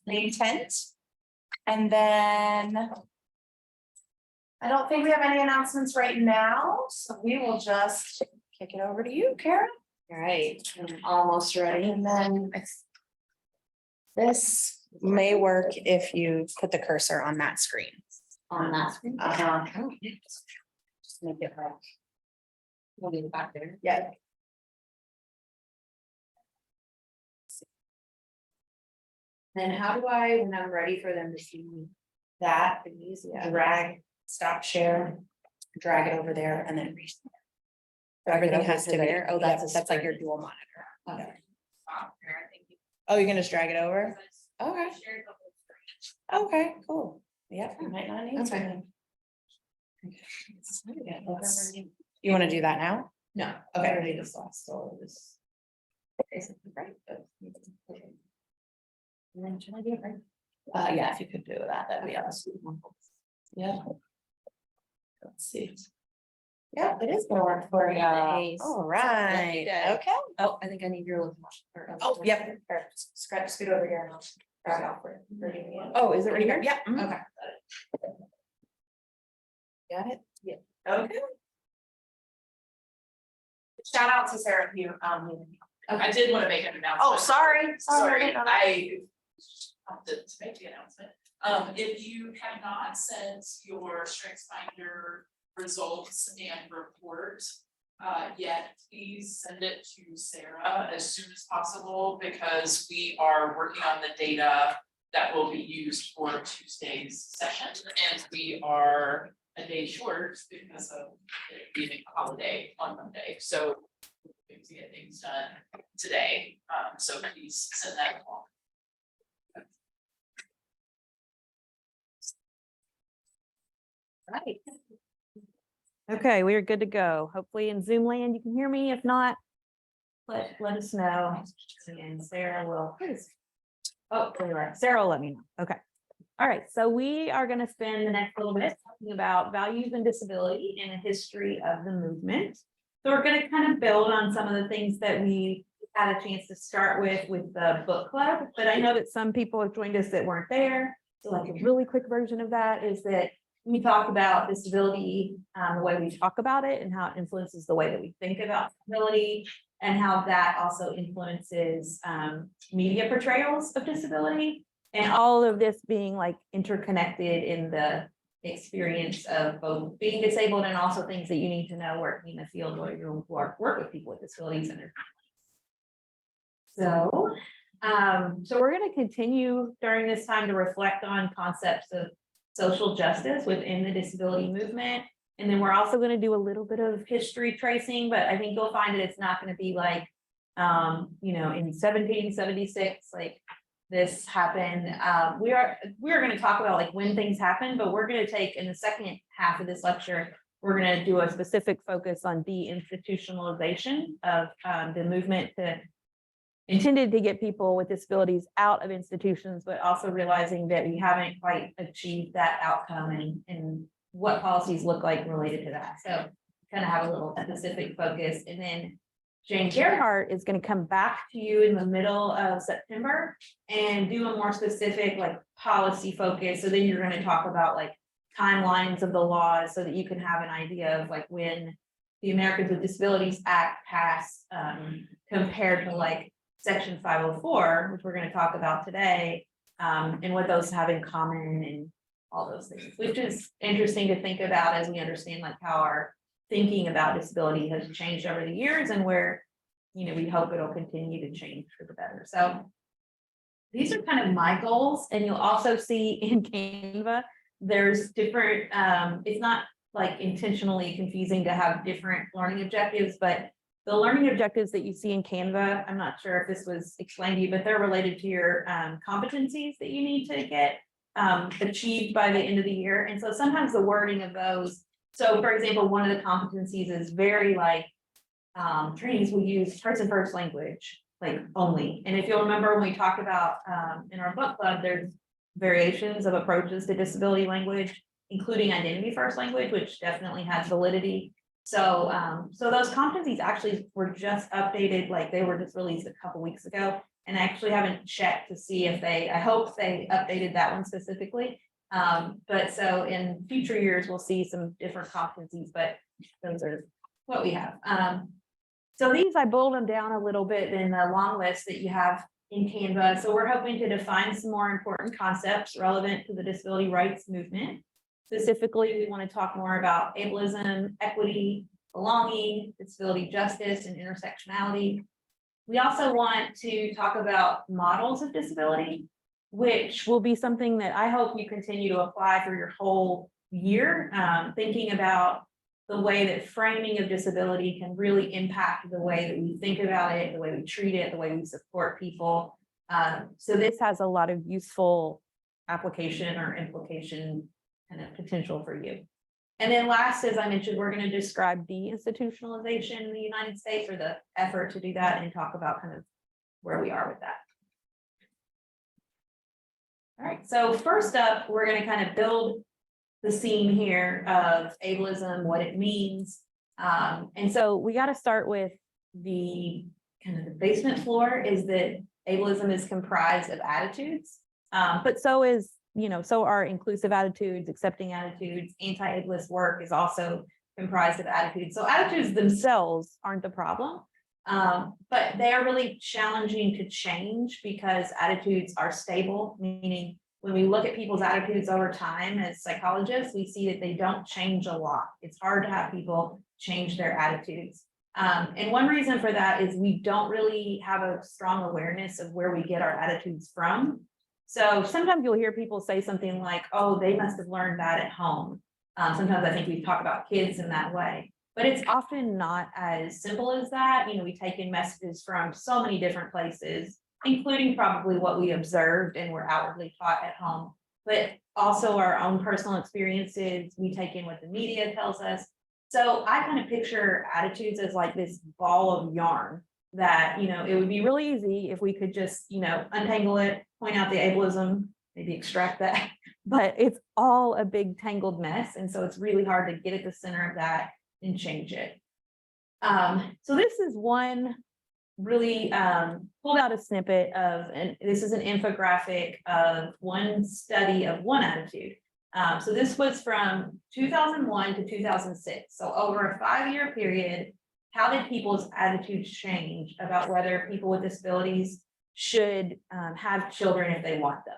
the intent. And then I don't think we have any announcements right now, so we will just kick it over to you, Kara. All right, I'm almost ready. And then this may work if you put the cursor on that screen. On that screen. Just make it right. We'll be back there. Yeah. Then how do I, when I'm ready for them to see that, Drag, stop share, drag it over there, and then reach. So everything has to be there. Oh, that's that's like your dual monitor. Okay. Oh, you can just drag it over? Okay. Okay, cool. Yeah, you might not need to. You want to do that now? No, Okay. I already just lost all of this. Basically, right, but. And then should I do it right? Yeah, if you could do that, that'd be awesome. Yeah. Let's see. Yeah, it is gonna work for you. Nice. All right, Yeah. okay. Oh, I think I need your little. Oh, yep. Scratch, scoot over here and I'll drag off for you. Oh, is it right here? Yeah. mhm. Okay. Got it? Yeah. Okay. Shout out to Sarah if you, I did want to make an announcement. oh, sorry. Sorry, I have to make the announcement. If you have not sent your StrengthsFinder results and report yet, please send it to Sarah as soon as possible, because we are working on the data that will be used for Tuesday's session, and we are a day short because of it being a holiday on Monday, so we have to get things done today, so please send that along. Right. Okay, we are good to go. Hopefully in Zoom land, you can hear me. If not, let us know. And Sarah will, please. Oh, there you are. Sarah will let me know. Okay. All right, so we are going to spend the next little bit talking about values and disability and a history of the movement. So we're going to kind of build on some of the things that we had a chance to start with the book club, but I know that some people have joined us that weren't there. So like a really quick version of that is that we talked about disability, the way we talk about it and how it influences the way that we think about disability, and how that also influences media portrayals of disability, and all of this being like interconnected in the experience of both being disabled and also things that you need to know working in the field where you work with people with disabilities and their families. So we're going to continue during this time to reflect on concepts of social justice within the disability movement. And then we're also going to do a little bit of history tracing, but I think you'll find that it's not going to be like, you know, in 1776, like this happened. We are going to talk about like when things happen, but we're going to take in the second half of this lecture, we're going to do a specific focus on deinstitutionalization of the movement intended to get people with disabilities out of institutions, but also realizing that we haven't quite achieved that outcome and what policies look like related to that. So kind of have a little specific focus. And then Jane Gerhardt is going to come back to you in the middle of September and do a more specific like policy focus. So then you're going to talk about like timelines of the laws so that you can have an idea of like when the Americans with Disabilities Act passed compared to like Section 504, which we're going to talk about today, and what those have in common and all those things, which is interesting to think about as we understand like how our thinking about disability has changed over the years and where, you know, we hope it'll continue to change for the better. So these are kind of my goals, and you'll also see in Canva, there's different, it's not like intentionally confusing to have different learning objectives, but the learning objectives that you see in Canva, I'm not sure if this was explained to you, but they're related to your competencies that you need to get achieved by the end of the year. And so sometimes the wording of those, so for example, one of the competencies is very like trainings will use person first language, like only. And if you'll remember when we talked about in our book club, there's variations of approaches to disability language, including identity first language, which definitely has validity. So, so those competencies actually were just updated, like they were just released a couple weeks ago, And I actually haven't checked to see if I hope they updated that one specifically. But so in future years, we'll see some different competencies, but those are what we have. So these, I boiled them down a little bit in the long list that you have in Canva. So we're hoping to define some more important concepts relevant to the disability rights movement. Specifically, we want to talk more about ableism, equity, belonging, disability justice, and intersectionality. We also want to talk about models of disability, which will be something that I hope you continue to apply for your whole year, thinking about the way that framing of disability can really impact the way that we think about it, the way we treat it, the way we support people. So this has a lot of useful application or implication kind of potential for you. And then last, as I mentioned, we're going to describe deinstitutionalization in the United States, or the effort to do that, and talk about kind of where we are with that. All right, so first up, we're going to kind of build the scene here of ableism, what it means. And so we got to start with the kind of the basement floor is that ableism is comprised of attitudes, but so is, so are inclusive attitudes, accepting attitudes. Anti-ableist work is also comprised of attitudes. So attitudes themselves aren't the problem, but they are really challenging to change because attitudes are stable, meaning when we look at people's attitudes over time as psychologists, we see that they don't change a lot. It's hard to have people change their attitudes. And one reason for that is we don't really have a strong awareness of where we get our attitudes from. So sometimes you'll hear people say something like, oh, they must have learned that at home. Sometimes I think we talk about kids in that way, but it's often not as simple as that. We take in messages from so many different places, including probably what we observed and were outwardly taught at home, but also our own personal experiences. We take in what the media tells us. So I kind of picture attitudes as like this ball of yarn that, it would be really easy if we could just, untangle it, point out the ableism, maybe extract that, but it's all a big tangled mess. And so it's really hard to get at the center of that and change it. So this is one really pulled out a snippet of, and this is an infographic of one study of one attitude. So this was from 2001 to 2006. So over a 5-year period, how did people's attitudes change about whether people with disabilities should have children if they want them?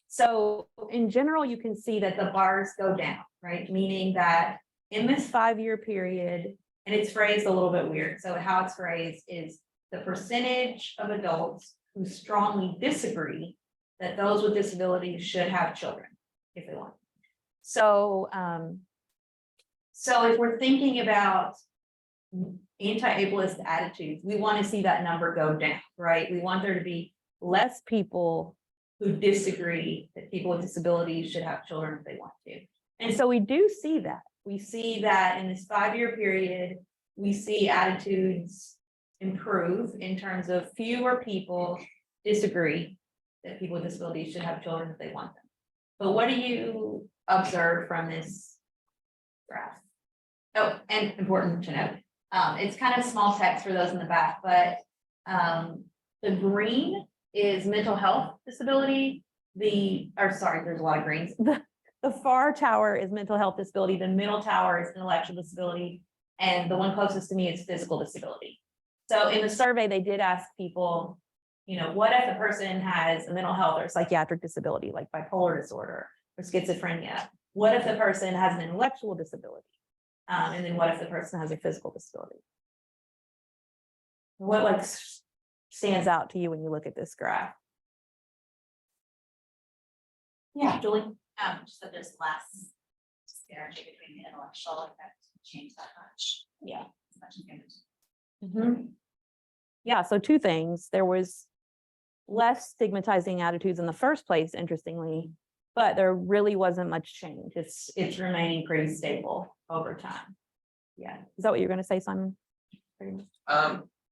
So in general, you can see that the bars go down, right? Meaning that in this 5-year period, and it's phrased a little bit weird. So how it's phrased is the percentage of adults who strongly disagree that those with disabilities should have children if they want. So, so if we're thinking about anti-ableist attitudes, we want to see that number go down, right? We want there to be less people who disagree that people with disabilities should have children if they want to. And so we do see that. We see that in this 5-year period, we see attitudes improve in terms of fewer people disagree that people with disabilities should have children if they want them. But what do you observe from this graph? Oh, and important to note, it's kind of small text for those in the back, but the green is mental health disability. There's a lot of greens. The far tower is mental health disability. The middle tower is intellectual disability. And the one closest to me is physical disability. So in the survey, they did ask people, what if a person has a mental health or psychiatric disability, like bipolar disorder or schizophrenia? What if the person has an intellectual disability? And then what if the person has a physical disability? What stands out to you when you look at this graph? Yeah, Julie. Just that there's less disparity between the intellectual and that change that much. Yeah. As much as Mm-hmm. Yeah, so two things. There was less stigmatizing attitudes in the first place, interestingly, but there really wasn't much change. It's remaining pretty stable over time. Yeah. Is that what you're going to say, Simon?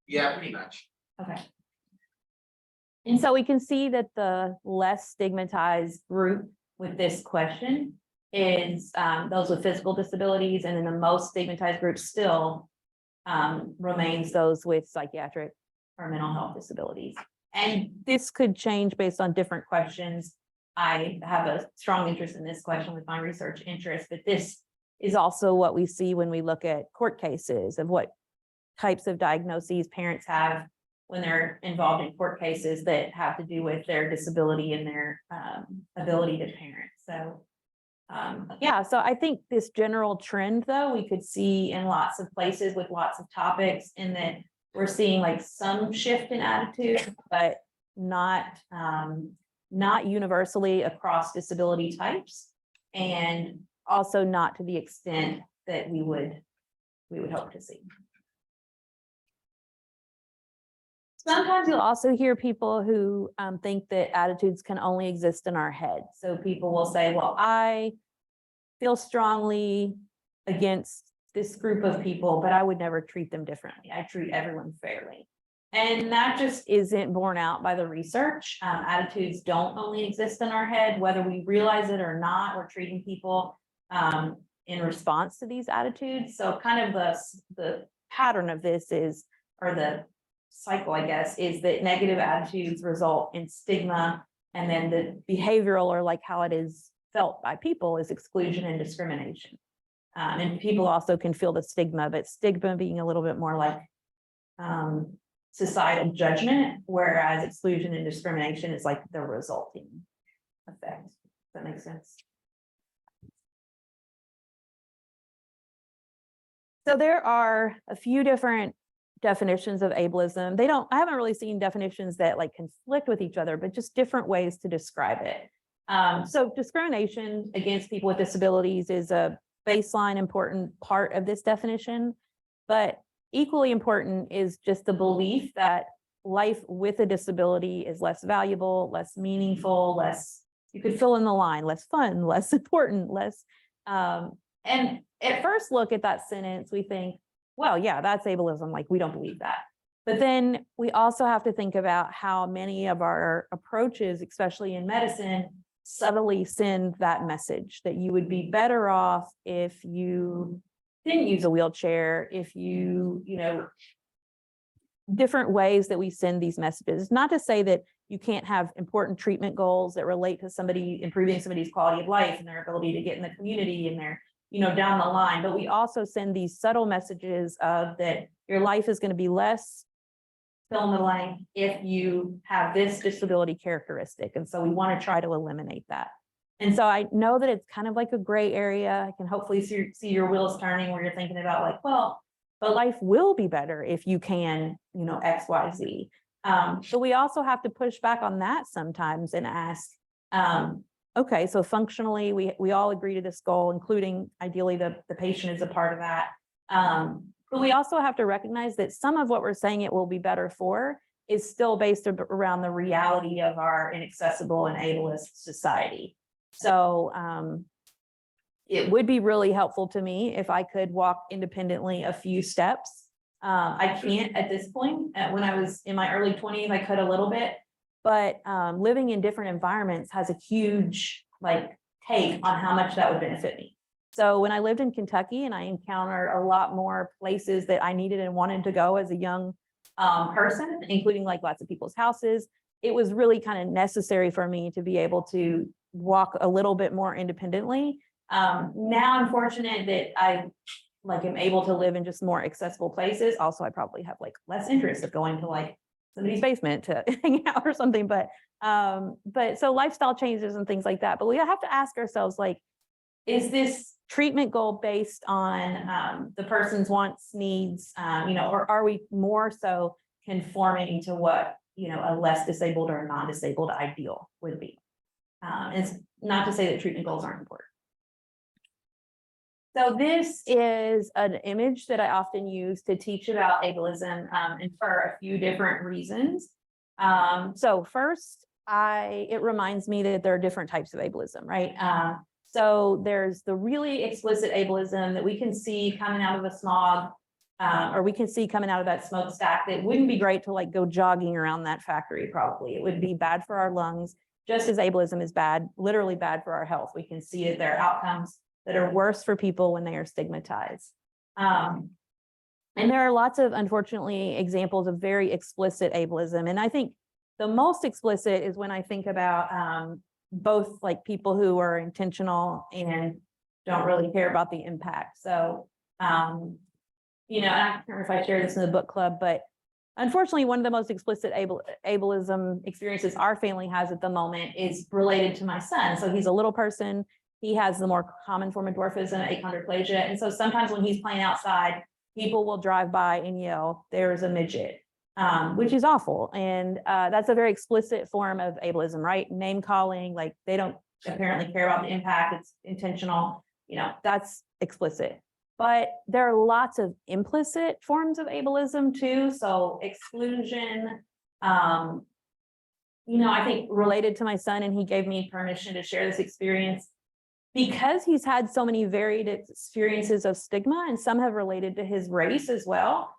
Yeah, pretty much. Okay. And so we can see that the less stigmatized group with this question is those with physical disabilities, and then the most stigmatized group still remains those with psychiatric or mental health disabilities. And this could change based on different questions. I have a strong interest in this question with my research interest, but this is also what we see when we look at court cases of what types of diagnoses parents have when they're involved in court cases that have to do with their disability and their ability to parent. So yeah, so I think this general trend, though, we could see in lots of places with lots of topics, in that we're seeing like some shift in attitude, but not universally across disability types, and also not to the extent that we would hope to see. Sometimes you'll also hear people who think that attitudes can only exist in our head. So people will say, well, I feel strongly against this group of people, but I would never treat them differently. I treat everyone fairly. And that just isn't borne out by the research. Attitudes don't only exist in our head, whether we realize it or not. We're treating people in response to these attitudes. So kind of the pattern of this is, or the cycle, I guess, is that negative attitudes result in stigma, and then the behavioral, or like how it is felt by people, is exclusion and discrimination. And people also can feel the stigma, but stigma being a little bit more like societal judgment, whereas exclusion and discrimination is like the resulting effect. Does that make sense? So there are a few different definitions of ableism. I haven't really seen definitions that like conflict with each other, but just different ways to describe it. So discrimination against people with disabilities is a baseline important part of this definition, but equally important is just the belief that life with a disability is less valuable, less meaningful, less, you could fill in the line, less fun, less important, less, and at first look at that sentence, we think, well, yeah, that's ableism, like we don't believe that. But then we also have to think about how many of our approaches, especially in medicine, subtly send that message that you would be better off if you didn't use a wheelchair, if you know, different ways that we send these messages. Not to say that you can't have important treatment goals that relate to somebody improving somebody's quality of life and their ability to get in the community and their, you know, down the line, but we also send these subtle messages of that your life is going to be less fill in the blank if you have this disability characteristic. And so we want to try to eliminate that. And so I know that it's kind of like a gray area. I can hopefully see your wheels turning where you're thinking about like, well, but life will be better if you can, you know, X, Y, Z. So we also have to push back on that sometimes and ask, okay, so functionally, we all agree to this goal, including ideally the patient is a part of that. But we also have to recognize that some of what we're saying it will be better for is still based around the reality of our inaccessible and ableist society. So it would be really helpful to me if I could walk independently a few steps. I can't at this point. When I was in my early 20s, I could a little bit. But living in different environments has a huge like take on how much that would benefit me. So when I lived in Kentucky and I encountered a lot more places that I needed and wanted to go as a young person, including like lots of people's houses, it was really kind of necessary for me to be able to walk a little bit more independently. Now I'm fortunate that I like am able to live in just more accessible places. Also, I probably have like less interest of going to like somebody's basement to hang out or something, but so lifestyle changes and things like that. But we have to ask ourselves, like, is this treatment goal based on the person's wants, needs, you know, or are we more so conforming to what, you know, a less disabled or non-disabled ideal would be? It's not to say that treatment goals aren't important. So this is an image that I often use to teach about ableism, and for a few different reasons. So first, it reminds me that there are different types of ableism, right? So there's the really explicit ableism that we can see coming out of a smog, or we can see coming out of that smokestack that wouldn't be great to like go jogging around that factory, probably. It would be bad for our lungs, just as ableism is bad, literally bad for our health. We can see that there are outcomes that are worse for people when they are stigmatized. And there are lots of, unfortunately, examples of very explicit ableism. And I think The most explicit is when I think about both like people who are intentional and don't really care about the impact. So, and I can't remember if I shared this in the book club, but unfortunately, one of the most explicit ableism experiences our family has at the moment is related to my son. So he's a little person. He has the more common form of dwarfism, achondroplasia. And so sometimes when he's playing outside, people will drive by and yell, "There's a midget." Which is awful. And that's a very explicit form of ableism, right? Name calling, like they don't apparently care about the impact. It's intentional, that's explicit. But there are lots of implicit forms of ableism too. So exclusion, I think related to my son, and he gave me permission to share this experience because he's had so many varied experiences of stigma, and some have related to his race as well.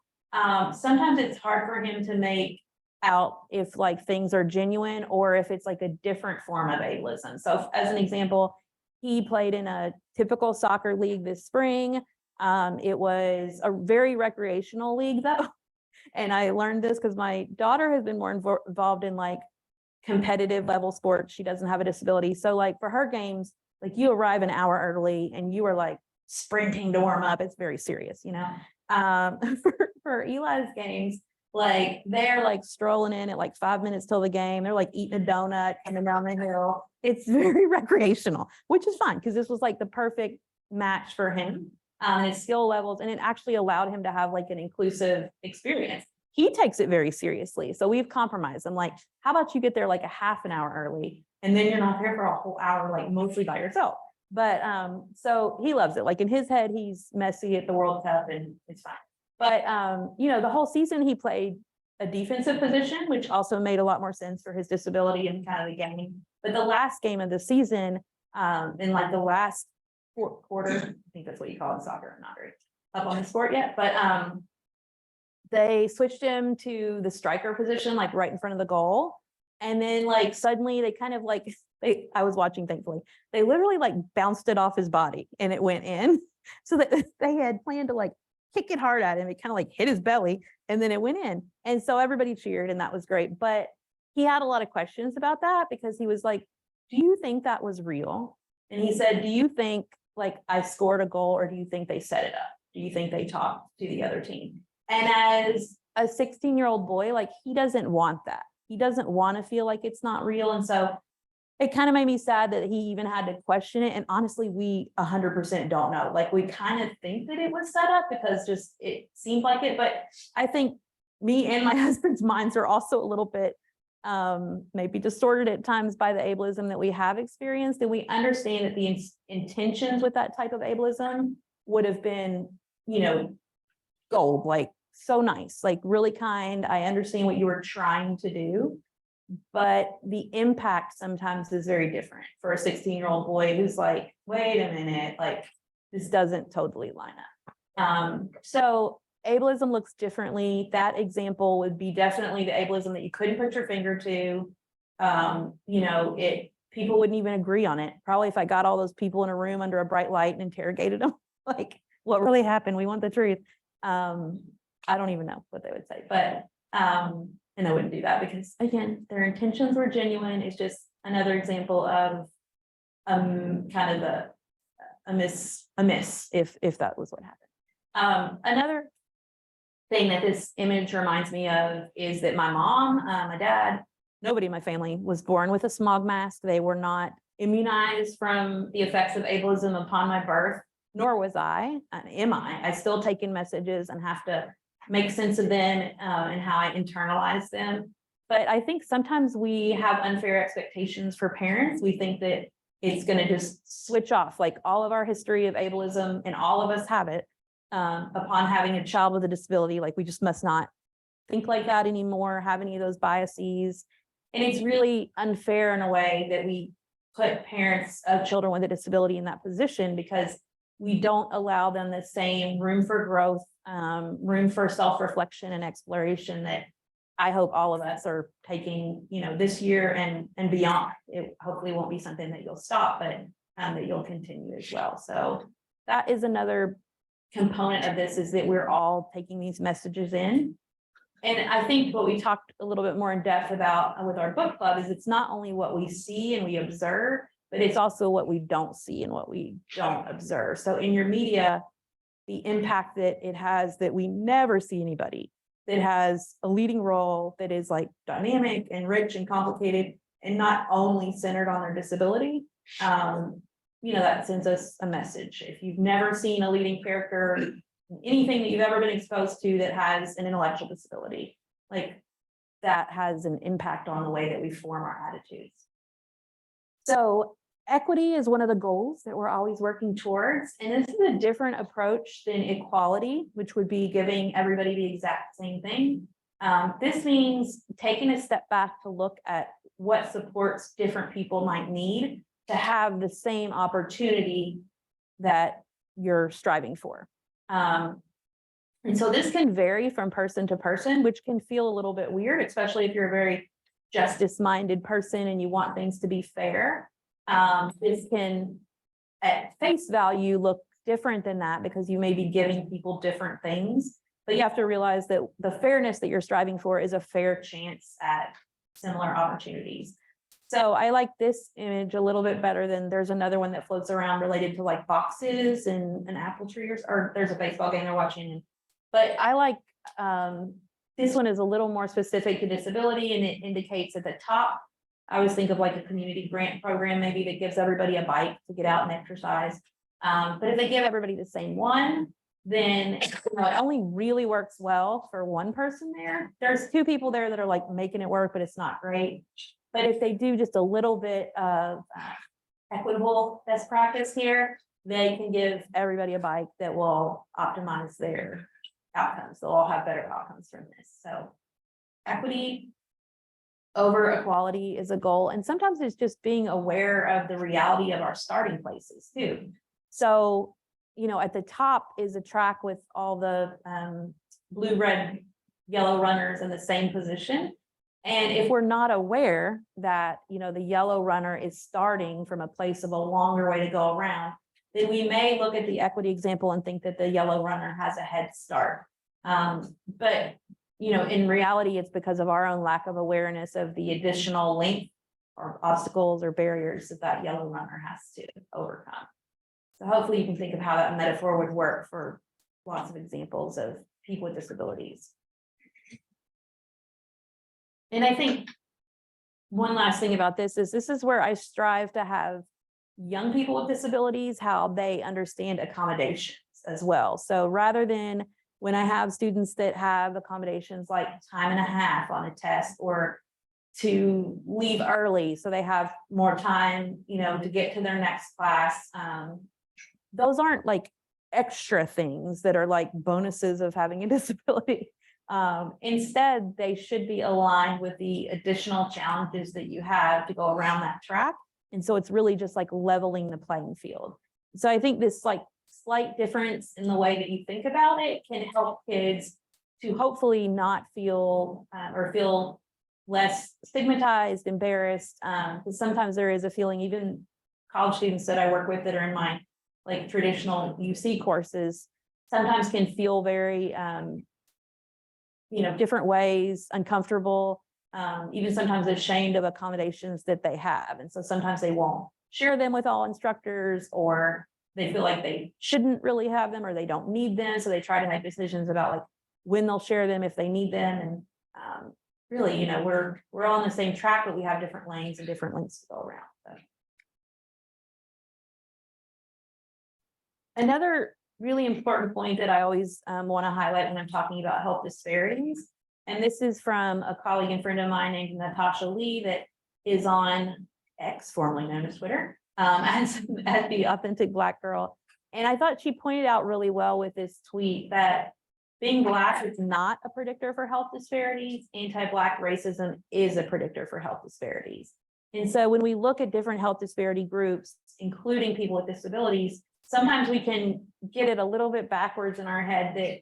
Sometimes it's hard for him to make out if like things are genuine or if it's like a different form of ableism. So as an example, he played in a typical soccer league this spring. It was a very recreational league though. And I learned this because my daughter has been more involved in like competitive level sports. She doesn't have a disability. So like for her games, like you arrive an hour early and you are like sprinting to warm up. It's very serious, for Eli's games, like they're like strolling in at like 5 minutes till the game. They're like eating a donut coming down the hill. It's very recreational, which is fine because this was like the perfect match for him, his skill levels, and it actually allowed him to have like an inclusive experience. He takes it very seriously. So we've compromised. I'm like, how about you get there like a half an hour early and then you're not there for a whole hour, like mostly by yourself. But so he loves it. Like in his head, he's messy at the World Cup and it's fine. But the whole season he played a defensive position, which also made a lot more sense for his disability and kind of the game. But the last game of the season, in like the last quarter, I think that's what you call it in soccer. I'm not very up on the sport yet, but they switched him to the striker position, like right in front of the goal. And then like suddenly they kind of like, I was watching thankfully, they literally like bounced it off his body and it went in. So that they had planned to like kick it hard at him. It kind of like hit his belly and then it went in. And so everybody cheered and that was great. But he had a lot of questions about that because he was like, do you think that was real? And he said, do you think like I scored a goal or do you think they set it up? Do you think they talked to the other team? And as a 16-year-old boy, like he doesn't want that. He doesn't want to feel like it's not real. And so it kind of made me sad that he even had to question it. And honestly, we 100% don't know. Like we kind of think that it was set up because just it seemed like it. But I think me and my husband's minds are also a little bit maybe distorted at times by the ableism that we have experienced. And we understand that the intentions with that type of ableism would have been, gold, like so nice, like really kind. I understand what you were trying to do, but the impact sometimes is very different for a 16-year-old boy who's like, wait a minute, like this doesn't totally line up. So ableism looks differently. That example would be definitely the ableism that you couldn't put your finger to. People wouldn't even agree on it. Probably if I got all those people in a room under a bright light and interrogated them, like what really happened? We want the truth. I don't even know what they would say, but and I wouldn't do that because again, their intentions were genuine. It's just another example of kind of a miss if that was what happened. Another thing that this image reminds me of is that my mom, my dad, nobody in my family was born with a smog mask. They were not immunized from the effects of ableism upon my birth, nor was I, am I. I still take in messages and have to make sense of them and how I internalize them. But I think sometimes we have unfair expectations for parents. We think that it's going to just switch off, like all of our history of ableism, and all of us have it upon having a child with a disability. Like we just must not think like that anymore, have any of those biases. And it's really unfair in a way that we put parents of children with a disability in that position because we don't allow them the same room for growth, room for self-reflection and exploration that I hope all of us are taking, this year and beyond. It hopefully won't be something that you'll stop, but that you'll continue as well. So that is another component of this, is that we're all taking these messages in And I think what we talked a little bit more in depth about with our book club is it's not only what we see and we observe, but it's also what we don't see and what we don't observe. So in your media, the impact that it has that we never see anybody that has a leading role that is like dynamic and rich and complicated and not only centered on their disability. That sends us a message. If you've never seen a leading character in anything that you've ever been exposed to that has an intellectual disability, like that has an impact on the way that we form our attitudes. So equity is one of the goals that we're always working towards. And this is a different approach than equality, which would be giving everybody the exact same thing. This means taking a step back to look at what supports different people might need to have the same opportunity that you're striving for. And so this can vary from person to person, which can feel a little bit weird, especially if you're a very justice-minded person and you want things to be fair. This can, at face value, look different than that because you may be giving people different things, but you have to realize that the fairness that you're striving for is a fair chance at similar opportunities. So I like this image a little bit better than there's another one that floats around related to like boxes and an apple tree or there's a baseball game they're watching. But I like this one is a little more specific to disability and it indicates at the top. I always think of like a community grant program, maybe that gives everybody a bike to get out and exercise. But if they give everybody the same one, then it only really works well for one person there. There's two people there that are like making it work, but it's not great. But if they do just a little bit of equitable best practice here, they can give everybody a bike that will optimize their outcomes. They'll all have better outcomes from this. So equity over equality is a goal. And sometimes it's just being aware of the reality of our starting places too. So, at the top is a track with all the blue, red, yellow runners in the same position. And if we're not aware that, the yellow runner is starting from a place of a longer way to go around, then we may look at the equity example and think that the yellow runner has a head start. But in reality, it's because of our own lack of awareness of the additional length or obstacles or barriers that yellow runner has to overcome. So hopefully you can think of how that metaphor would work for lots of examples of people with disabilities. And I think one last thing about this is where I strive to have young people with disabilities, how they understand accommodations as well. So rather than when I have students that have accommodations like time and a half on a test or to leave early so they have more time, to get to their next class, those aren't like extra things that are like bonuses of having a disability. Instead, they should be aligned with the additional challenges that you have to go around that track. And so it's really just like leveling the playing field. So I think this like slight difference in the way that you think about it can help kids to hopefully not feel or feel less stigmatized, embarrassed. Because sometimes there is a feeling, even college students that I work with that are in my like traditional UC courses, sometimes can feel very different ways, uncomfortable, even sometimes ashamed of accommodations that they have. And so sometimes they won't share them with all instructors, or they feel like they shouldn't really have them or they don't need them. So they try to make decisions about like when they'll share them if they need them. And really, we're all on the same track, but we have different lanes and different lengths to go around. So. Another really important point that I always want to highlight when I'm talking about health disparities, and this is from a colleague and friend of mine named Natasha Lee that is on X, formerly known as Twitter, as the Authentic Black Girl. And I thought she pointed out really well with this tweet that being Black is not a predictor for health disparities. Anti-Black racism is a predictor for health disparities. And so when we look at different health disparity groups, including people with disabilities, sometimes we can get it a little bit backwards in our head that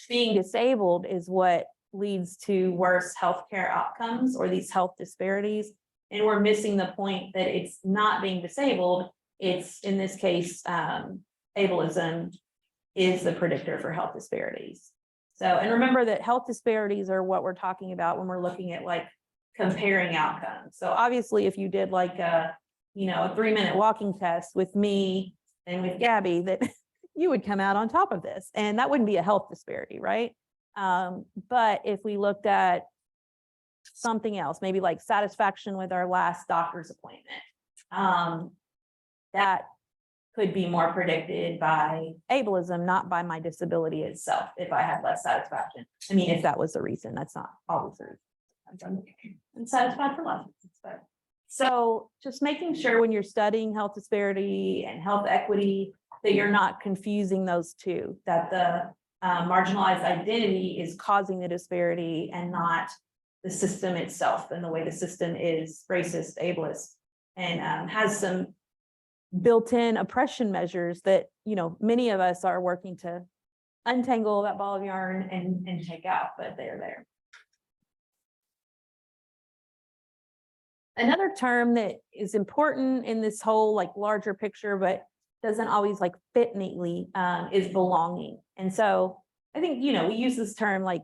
being disabled is what leads to worse healthcare outcomes or these health disparities. And we're missing the point that it's not being disabled. It's, in this case, ableism is the predictor for health disparities. So, and remember that health disparities are what we're talking about when we're looking at like comparing outcomes. So obviously, if you did like a 3-minute walking test with me and with Gabby, that you would come out on top of this, and that wouldn't be a health disparity, right? But if we looked at something else, maybe like satisfaction with our last doctor's appointment, that could be more predicted by ableism, not by my disability itself, if I had less satisfaction. I mean, if that was the reason, that's not always the reason. I'm satisfied for lots of reasons, but. So just making sure when you're studying health disparity and health equity, that you're not confusing those two, that the marginalized identity is causing the disparity and not the system itself and the way the system is racist, ableist, and has some built-in oppression measures that, many of us are working to untangle that ball of yarn and take out, but they're there. Another term that is important in this whole like larger picture, but doesn't always like fit neatly, is belonging. And so I think, we use this term like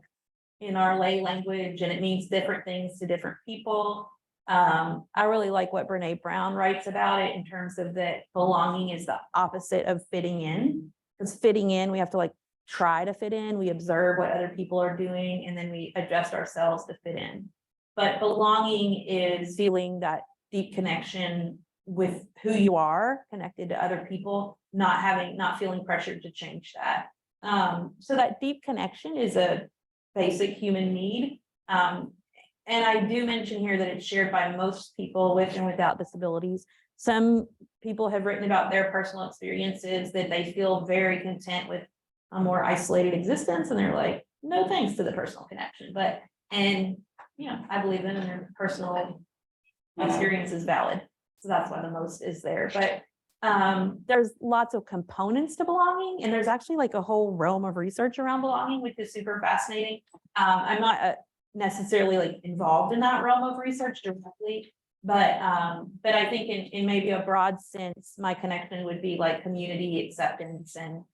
in our lay language, and it means different things to different people. I really like what Brene Brown writes about it in terms of that belonging is the opposite of fitting in. Because fitting in, we have to like try to fit in, we observe what other people are doing, and then we adjust ourselves to fit in. But belonging is feeling that deep connection with who you are, connected to other people, not feeling pressured to change that. So that deep connection is a basic human need. And I do mention here that it's shared by most people with and without disabilities. Some people have written about their personal experiences that they feel very content with a more isolated existence, and they're like, no thanks to the personal connection. I believe them, and their personal experience is valid. So that's why the most is there. But there's lots of components to belonging, and there's actually like a whole realm of research around belonging, which is super fascinating. I'm not necessarily like involved in that realm of research directly, but I think in maybe a broad sense, my connection would be like community acceptance and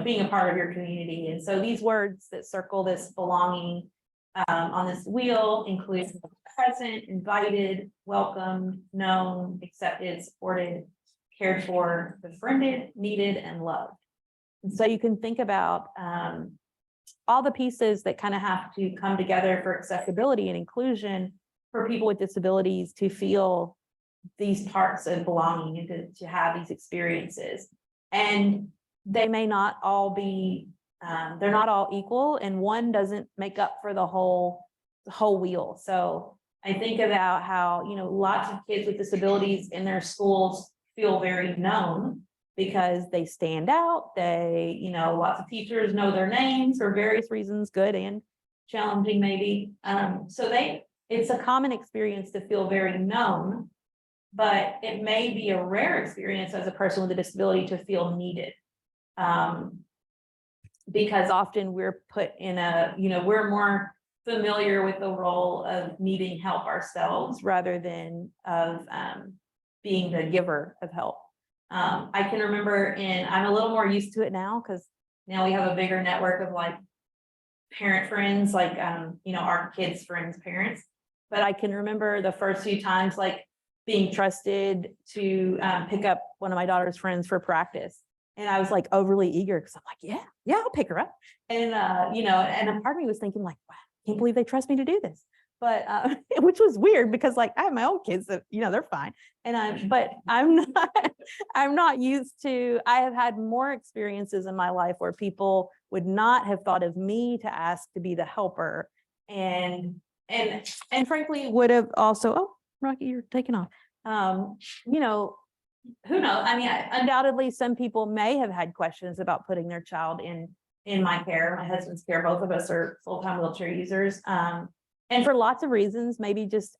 being a part of your community. And so these words that circle this belonging on this wheel include present, invited, welcomed, known, accepted, supported, cared for, befriended, needed, and loved. And so you can think about all the pieces that kind of have to come together for accessibility and inclusion for people with disabilities to feel these parts of belonging and to have these experiences. And they may not all be they're not all equal, and one doesn't make up for the whole wheel. So I think about how, lots of kids with disabilities in their schools feel very known because they stand out. They, lots of teachers know their names for various reasons, good and challenging maybe. So it's a common experience to feel very known, but it may be a rare experience as a person with a disability to feel needed. Because often we're put in we're more familiar with the role of needing help ourselves rather than of being the giver of help. I can remember I'm a little more used to it now because now we have a bigger network of like parent friends, like, our kids' friends' parents. But I can remember the first few times like being trusted to pick up one of my daughter's friends for practice. And I was like overly eager because I'm like, yeah, I'll pick her up. And, and a part of me was thinking like, wow, I can't believe they trust me to do this. But, which was weird because like I have my own kids that, they're fine. And but I'm not used to, I have had more experiences in my life where people would not have thought of me to ask to be the helper. And frankly would have also, oh, Rocky, you're taking off. Who knows? I mean, undoubtedly, some people may have had questions about putting their child in my care, my husband's care. Both of us are full-time wheelchair users, and for lots of reasons, maybe just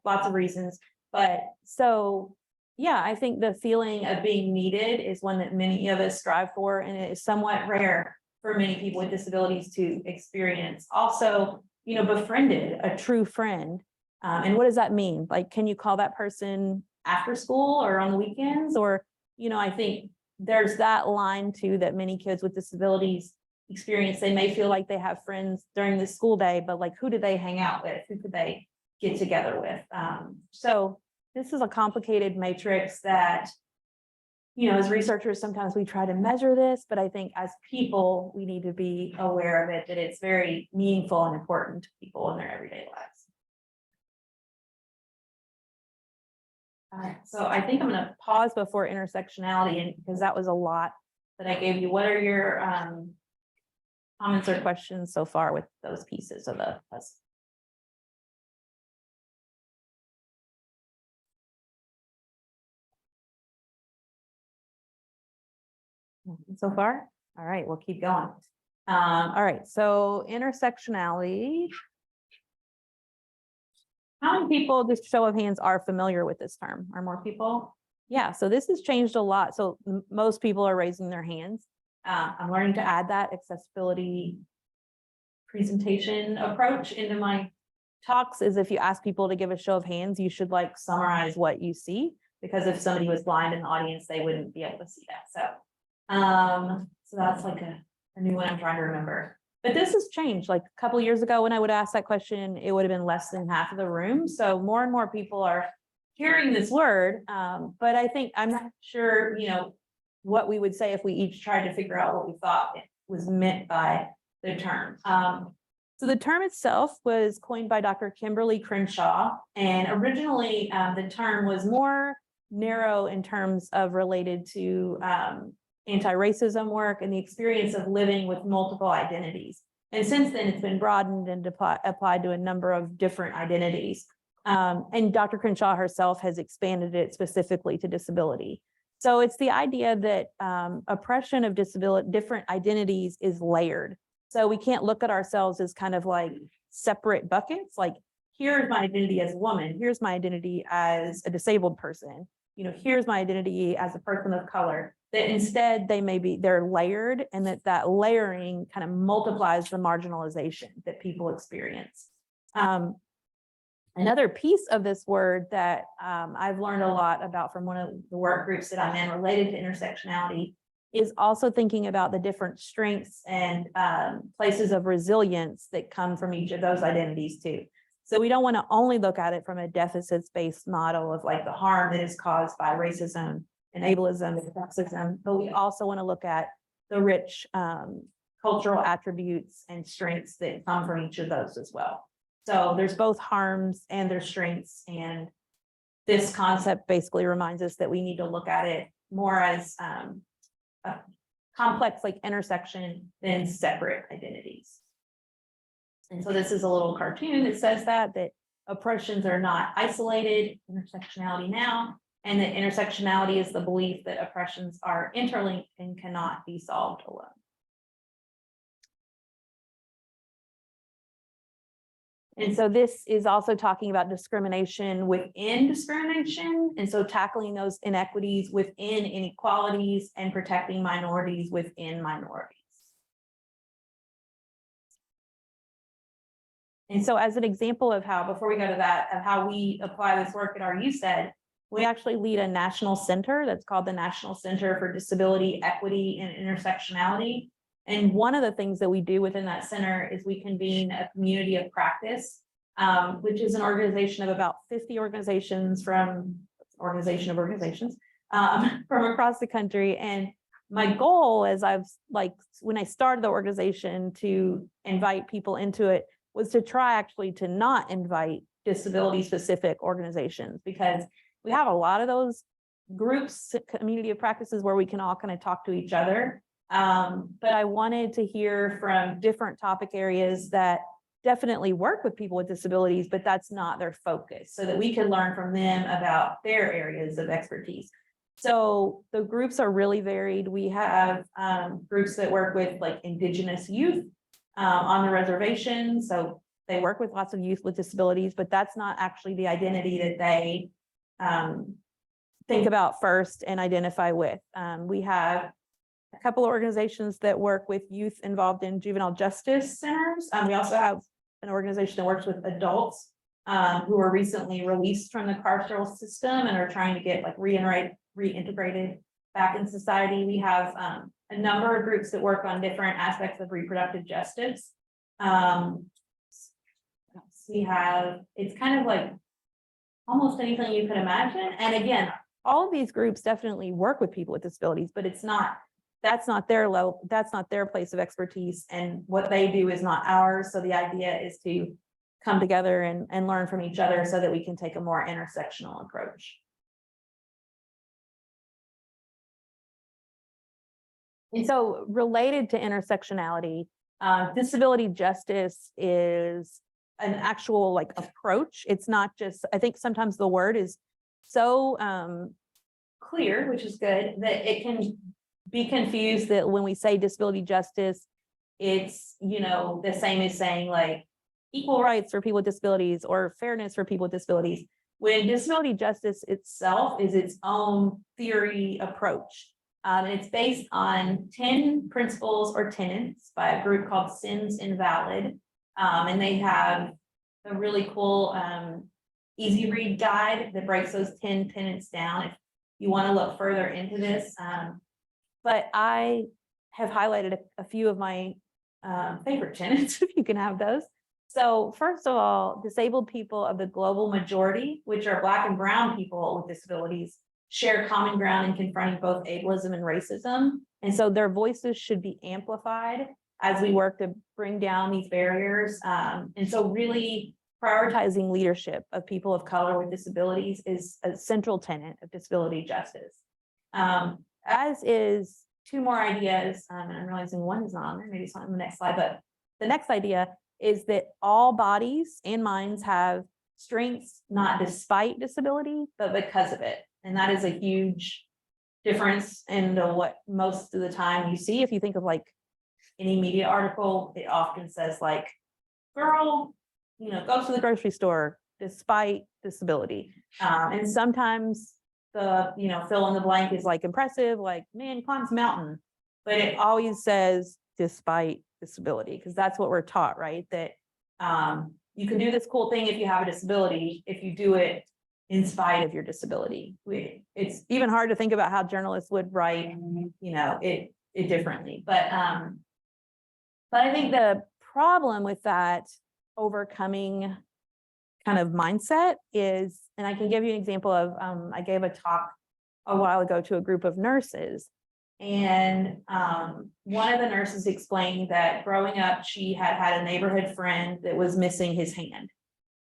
lots of reasons. But so, yeah, I think the feeling of being needed is one that many of us strive for, and it is somewhat rare for many people with disabilities to experience. Also, befriended, a true friend, and what does that mean? Like, can you call that person after school or on the weekends? Or, I think there's that line too that many kids with disabilities experience. They may feel like they have friends during the school day, but like, who do they hang out with? Who could they get together with? So this is a complicated matrix that, you know, as researchers, sometimes we try to measure this, but I think as people, we need to be aware of it, that it's very meaningful and important to people in their everyday lives. All right, so I think I'm gonna pause before intersectionality, and because that was a lot that I gave you. What are your comments or questions so far with those pieces of the puzzle? So far? All right, we'll keep going. All right, so intersectionality. How many people, just show of hands, are familiar with this term? Are more people? Yeah, so this has changed a lot. So most people are raising their hands. I'm learning to add that accessibility presentation approach into my talks. Is if you ask people to give a show of hands, you should like summarize what you see, because if somebody was blind in the audience, they wouldn't be able to see that. So that's like a new one I'm trying to remember. But this has changed. Like a couple of years ago, when I would ask that question, it would have been less than half of the room. So more and more people are hearing this word. But I think I'm not sure, you know, what we would say if we each tried to figure out what we thought it was meant by the term. So the term itself was coined by Dr. Kimberly Crenshaw, and originally the term was more narrow in terms of related to anti-racism work and the experience of living with multiple identities. And since then, it's been broadened and applied to a number of different identities. And Dr. Crenshaw herself has expanded it specifically to disability. So it's the idea that oppression of disability, different identities, is layered. So we can't look at ourselves as kind of like separate buckets. Like, here's my identity as a woman. Here's my identity as a disabled person. You know, here's my identity as a person of color. That instead they're layered, and that layering kind of multiplies the marginalization that people experience. Another piece of this word that I've learned a lot about from one of the work groups that I'm in related to intersectionality is also thinking about the different strengths and places of resilience that come from each of those identities too. So we don't want to only look at it from a deficits-based model of like the harm that is caused by racism and ableism and sexism, but we also want to look at the rich cultural attributes and strengths that come from each of those as well. So there's both harms and there's strengths, and this concept basically reminds us that we need to look at it more as a complex like intersection than separate identities. And so this is a little cartoon that says that oppressions are not isolated, intersectionality now, and that intersectionality is the belief that oppressions are interlinked and cannot be solved alone. And so this is also talking about discrimination within discrimination. And so tackling those inequities within inequalities and protecting minorities within minorities. And so as an example of how, before we go to that, of how we apply this work at our UCED, we actually lead a national center that's called the National Center for Disability, Equity, and Intersectionality. And one of the things that we do within that center is we convene a community of practice, which is an organization of about 50 organizations from across the country. And my goal, as when I started the organization to invite people into it, was to try actually to not invite disability specific organizations, because we have a lot of those groups, community of practices, where we can all kind of talk to each other. But I wanted to hear from different topic areas that definitely work with people with disabilities, but that's not their focus, so that we could learn from them about their areas of expertise. So the groups are really varied. We have groups that work with like Indigenous youth on the reservation. So they work with lots of youth with disabilities, but that's not actually the identity that they think about first and identify with. We have a couple of organizations that work with youth involved in juvenile justice centers. We also have an organization that works with adults who were recently released from the carceral system and are trying to get like reintegrated back in society. We have a number of groups that work on different aspects of reproductive justice. We have, it's kind of like almost anything you could imagine. And again, all of these groups definitely work with people with disabilities, but that's not their level, that's not their place of expertise. And what they do is not ours. So the idea is to come together and learn from each other so that we can take a more intersectional approach. And so related to intersectionality, disability justice is an actual like approach. It's not just, I think sometimes the word is so clear, which is good, that it can be confused that when we say disability justice, it's, you know, the same as saying like equal rights for people with disabilities or fairness for people with disabilities. When disability justice itself is its own theory approach. It's based on 10 principles or tenets by a group called Sins Invalid. And they have a really cool, easy read guide that breaks those 10 tenets down if you want to look further into this. But I have highlighted a few of my favorite tenets, if you can have those. So first of all, disabled people of the global majority, which are Black and brown people with disabilities, share common ground in confronting both ableism and racism. And so their voices should be amplified as we work to bring down these barriers. And so really prioritizing leadership of people of color with disabilities is a central tenet of disability justice. As is two more ideas, and I'm realizing one is not on there, maybe it's not on the next slide, but the next idea is that all bodies and minds have strengths, not despite disability, but because of it. And that is a huge difference in what most of the time you see. If you think of like any media article, it often says like, girl, you know, goes to the grocery store despite disability. And sometimes the, you know, fill in the blank is like impressive, like man climbs mountain, but it always says despite disability, because that's what we're taught, right? That you can do this cool thing if you have a disability, if you do it in spite of your disability. It's even hard to think about how journalists would write, you know, it differently. But I think the problem with that overcoming kind of mindset is, and I can give you an example of, I gave a talk a while ago to a group of nurses. And one of the nurses explained that growing up, she had a neighborhood friend that was missing his hand.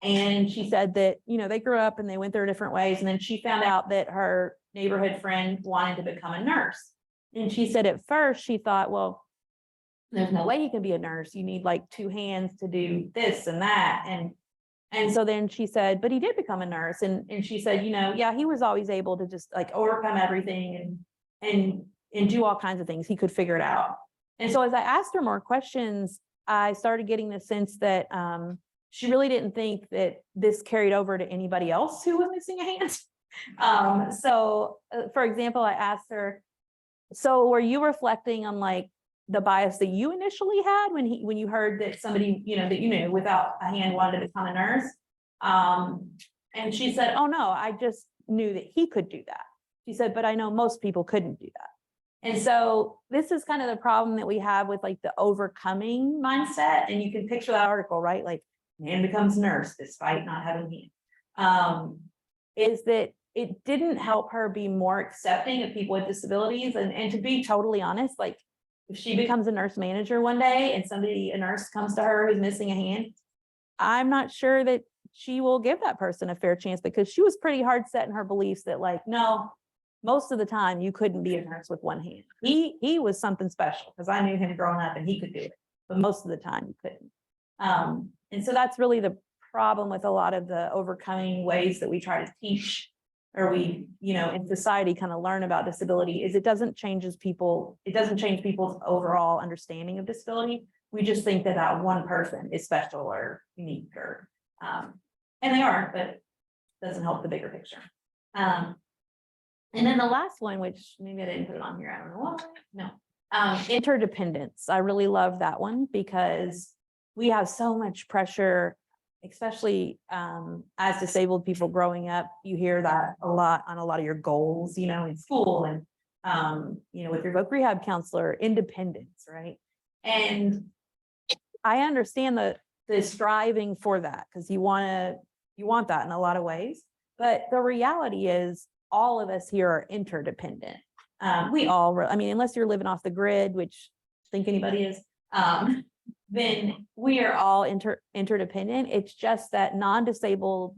And she said that, you know, they grew up and they went their different ways. And then she found out that her neighborhood friend wanted to become a nurse. And she said at first she thought, well, there's no way you can be a nurse. You need like two hands to do this and that. And so then she said, but he did become a nurse. And she said, you know, yeah, he was always able to just like overcome everything and do all kinds of things. He could figure it out. And so as I asked her more questions, I started getting the sense that she really didn't think that this carried over to anybody else who was missing a hand. For example, I asked her, so were you reflecting on like the bias that you initially had when you heard that somebody, you know, that you knew without a hand wanted to become a nurse? And she said, oh no, I just knew that he could do that. She said, but I know most people couldn't do that. And so this is kind of the problem that we have with like the overcoming mindset. And you can picture that article, right? Like man becomes nurse despite not having hand. Is that it didn't help her be more accepting of people with disabilities. And to be totally honest, like if she becomes a nurse manager one day and a nurse comes to her who's missing a hand, I'm not sure that she will give that person a fair chance, because she was pretty hard set in her beliefs that like, no, most of the time you couldn't be a nurse with one hand. He was something special because I knew him growing up and he could do it, but most of the time you couldn't. And so that's really the problem with a lot of the overcoming ways that we try to teach, or we, you know, in society kind of learn about disability, is it doesn't change people's overall understanding of disability. We just think that that one person is special or unique, or and they are, but it doesn't help the bigger picture. And then the last one, which maybe I didn't put it on here, I don't know why. No, interdependence. I really love that one because we have so much pressure, especially as disabled people growing up. You hear that a lot on a lot of your goals, you know, in school and with your voc rehab counselor, independence, right? And I understand the striving for that, because you want that in a lot of ways. But the reality is all of us here are interdependent. We all, I mean, unless you're living off the grid, which I think anybody is, then we are all interdependent. It's just that non-disabled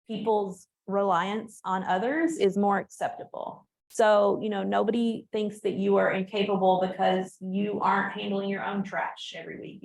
people's reliance on others is more acceptable. So, nobody thinks that you are incapable because you aren't handling your own trash every week.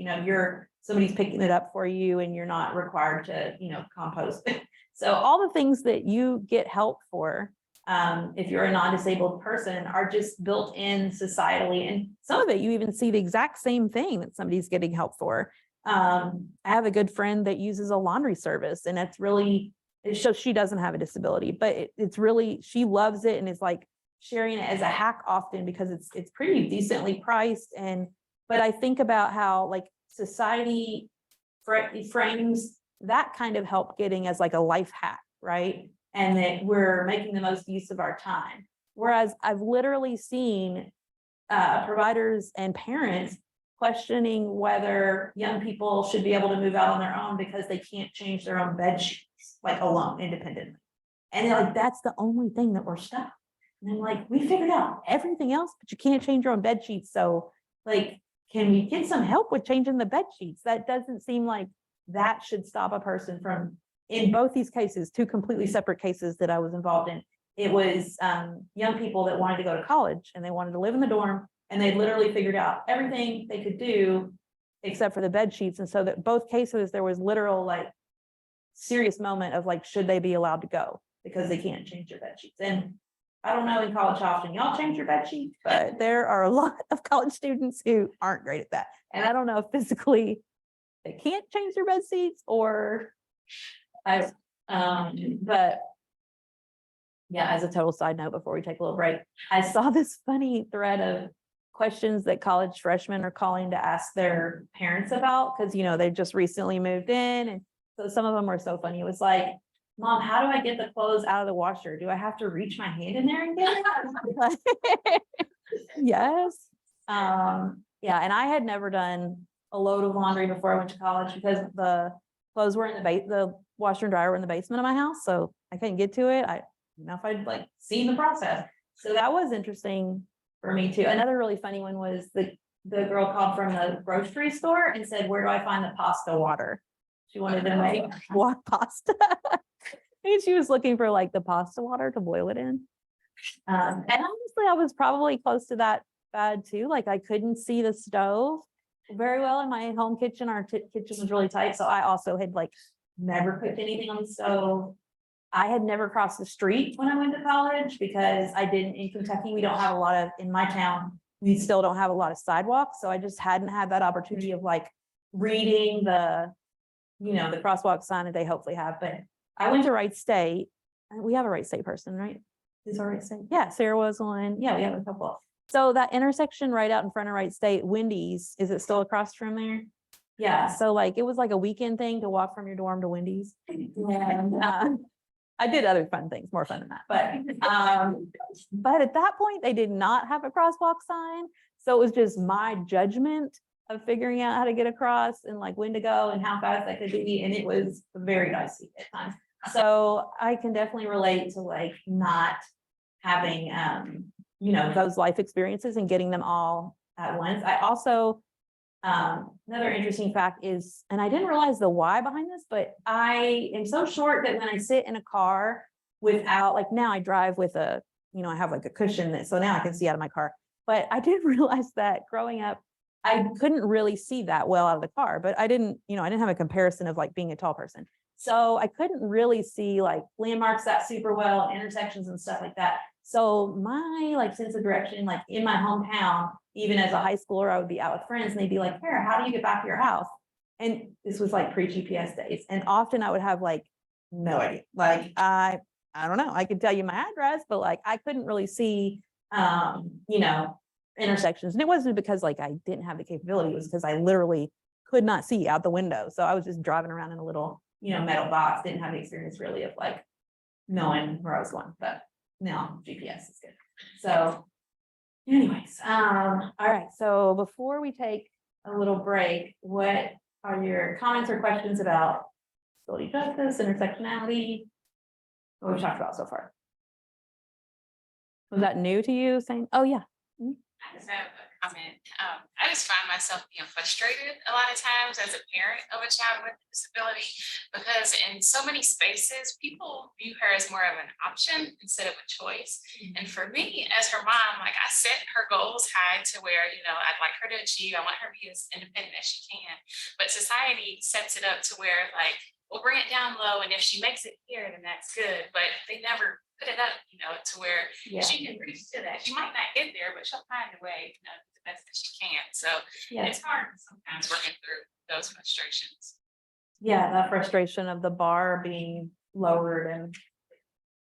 Somebody's picking it up for you and you're not required to, compost. So all the things that you get help for, if you're a non-disabled person, are just built in societally. And some of it, you even see the exact same thing that somebody's getting help for. I have a good friend that uses a laundry service, and it shows she doesn't have a disability, but it's really, she loves it and is like sharing it as a hack often because it's pretty decently priced. But I think about how like society frames that kind of help getting as like a life hack, right? And that we're making the most use of our time. Whereas I've literally seen providers and parents questioning whether young people should be able to move out on their own because they can't change their own bed sheets, like alone, independently. And they're like, that's the only thing that we're stuck. And I'm like, we figured out everything else, but you can't change your own bed sheets. So like, can we get some help with changing the bed sheets? That doesn't seem like that should stop a person from, in both these cases, two completely separate cases that I was involved in. It was young people that wanted to go to college and they wanted to live in the dorm, and they literally figured out everything they could do except for the bed sheets. And so that both cases, there was literal like serious moment of like, should they be allowed to go because they can't change their bed sheets? And I don't know in college how often y'all change your bed sheets, but there are a lot of college students who aren't great at that. And I don't know if physically they can't change their bed sheets or but yeah, as a total side note, before we take a little break, I saw this funny thread of questions that college freshmen are calling to ask their parents about, because they've just recently moved in. And so some of them were so funny. It was like, Mom, how do I get the clothes out of the washer? Do I have to reach my hand in there and get it? Yes. Yeah, and I had never done a load of laundry before I went to college because the clothes were in the washer and dryer were in the basement of my house, so I couldn't get to it. I don't know if I'd like seen the process. So that was interesting for me too. Another really funny one was the girl called from the grocery store and said, where do I find the pasta water? She wanted to make pasta. And she was looking for like the pasta water to boil it in. And honestly, I was probably close to that bad too. Like I couldn't see the stove very well in my home kitchen. Our kitchen was really tight. So I also had like never cooked anything on the stove. I had never crossed the street when I went to college because in Kentucky, we don't have a lot of, in my town, we still don't have a lot of sidewalks. So I just hadn't had that opportunity of like reading the crosswalk sign that they hopefully have. But I went to Wright State. We have a Wright State person, right? Is our Wright State? Yeah, Sarah was one. Yeah, we have a couple. So that intersection right out in front of Wright State, Wendy's, is it still across from there? Yeah, so like it was like a weekend thing to walk from your dorm to Wendy's. And I did other fun things, more fun than that. But at that point, they did not have a crosswalk sign. So it was just my judgment of figuring out how to get across and like when to go and how fast I could be. And it was very dicey at times. So I can definitely relate to like not having, those life experiences and getting them all at once. I also, another interesting fact is, and I didn't realize the why behind this, but I am so short that when I sit in a car without, like now I drive with I have like a cushion so now I can see out of my car. But I didn't realize that growing up, I couldn't really see that well out of the car, but I didn't have a comparison of like being a tall person. So I couldn't really see like landmarks that super well, intersections and stuff like that. So my like sense of direction, like in my hometown, even as a high schooler, I would be out with friends and they'd be like, "Here, how do you get back to your house?" And this was like pre-GPS days. And often I would have like no idea. Like I don't know, I could tell you my address, but like I couldn't really see intersections. And it wasn't because like I didn't have the capability, it was because I literally could not see out the window. So I was just driving around in a little, metal box, didn't have the experience really of like knowing where I was going. But now GPS is good. So Anyways, all right, so before we take a little break, what are your comments or questions about disability justice, intersectionality? What we've talked about so far? Was that new to you saying, oh, yeah, I just have a comment. I just find myself being frustrated a lot of times as a parent of a child with a disability, because in so many spaces, people view her as more of an option instead of a choice. And for me, as her mom, like I set her goals high to where, you know, I'd like her to achieve, I want her to be as independent as she can. But society sets it up to where like, we'll bring it down low, and if she makes it here, then that's good. But they never put it up, you know, to where yeah, she can reach to that. She might not get there, but she'll find a way, you know, the best that she can. So yeah, it's hard sometimes working through those frustrations. yeah, that frustration of the bar being lowered and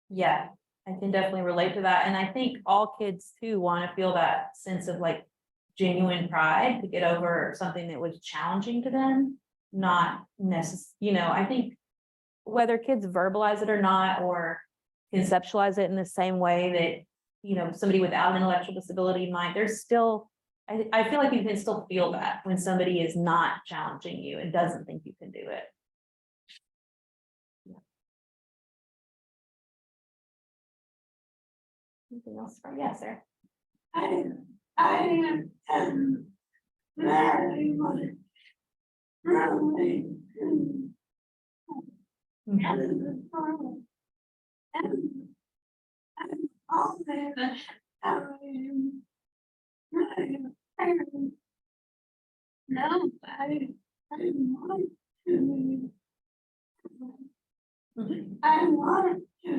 yeah, I can definitely relate to that. And I think all kids too want to feel that sense of like genuine pride to get over something that was challenging to them, not you know, I think whether kids verbalize it or not, or conceptualize it in the same way that, you know, somebody without an intellectual disability might, there's still, I feel like you can still feel that when somebody is not challenging you and doesn't think you can do it. Anything else? Yes, sir. I am very much really and all that I am no, I want to I want to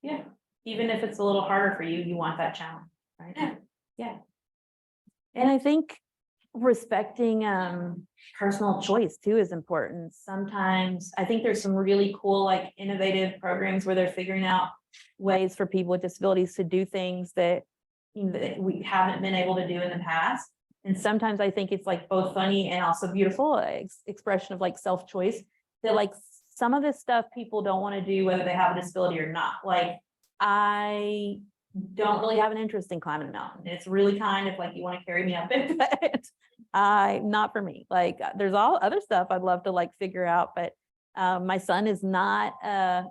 Yeah, even if it's a little harder for you, you want that challenge, right? Yeah. Yeah. And I think respecting personal choice too is important. Sometimes I think there's some really cool, like innovative programs where they're figuring out ways for people with disabilities to do things that, you know, that we haven't been able to do in the past. And sometimes I think it's like both funny and also beautiful expression of like self-choice, that like some of this stuff people don't want to do whether they have a disability or not. Like I don't really have an interest in climbing a mountain. It's really kind of like you want to carry me up it, but not for me. Like there's all other stuff I'd love to like figure out, but my son is not a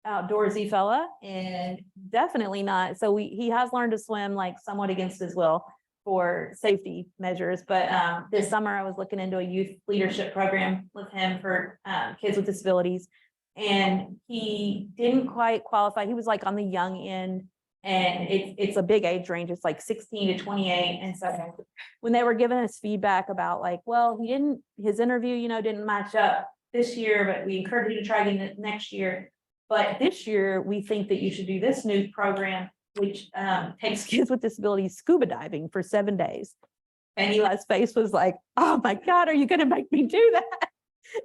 outdoorsy fella and definitely not. So he has learned to swim like somewhat against his will for safety measures. But this summer I was looking into a youth leadership program with him for kids with disabilities. And he didn't quite qualify. He was like on the young end, and it's a big age range. It's like 16 to 28. And so when they were giving us feedback about like, well, his interview, you know, didn't match up this year, but we encourage you to try again next year. But this year, we think that you should do this new program, which takes kids with disabilities scuba diving for 7 days. And Eli's face was like, oh my God, are you going to make me do that?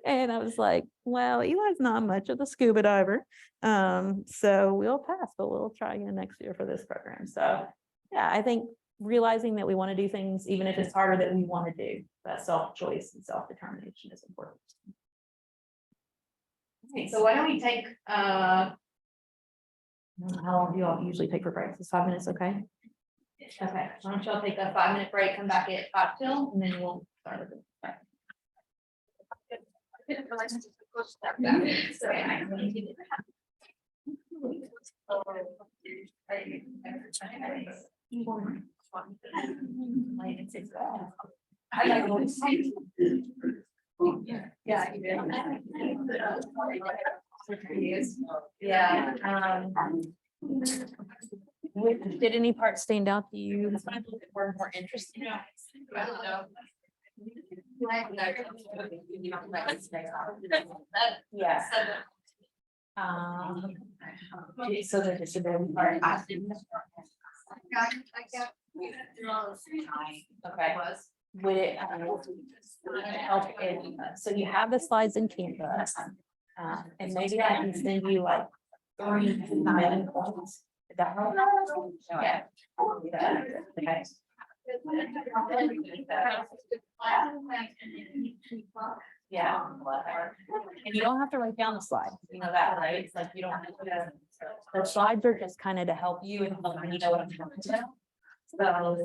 And I was like, well, Eli's not much of a scuba diver. So we'll pass, but we'll try again next year for this program. So yeah, I think realizing that we want to do things, even if it's harder, that we want to do, that self-choice and self-determination is important. Okay, so why don't we take, How long do you all usually take for breaks? Is 5 minutes okay? Okay, why don't y'all take a 5-minute break, come back at 5 till, and then we'll start with it. yeah. Yeah. Did any part stand out to you? Were more interesting? I don't know. Yeah. So the disability part. Okay. Would it help in, so you have the slides in Canvas, and maybe I can send you like 3 main points. Is that help? Yeah. Okay. Yeah. And you don't have to write down the slide, you know that, right? It's like you don't have to. The slides are just kind of to help you and help you know what I'm talking about. So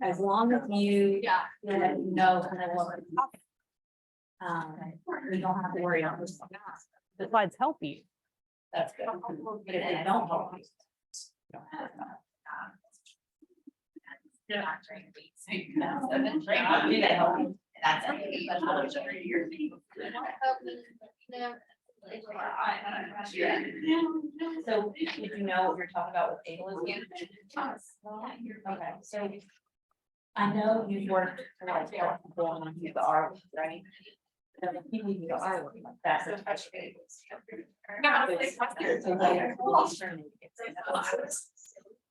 as long as you, know kind of what we're talking. You don't have to worry about this. The slides help you. That's good. But if they don't help you. You don't have to. That's it. So did you know what you're talking about with ableism? Okay, so. I know you've worked for like people on the R, right? And the people who are working like that.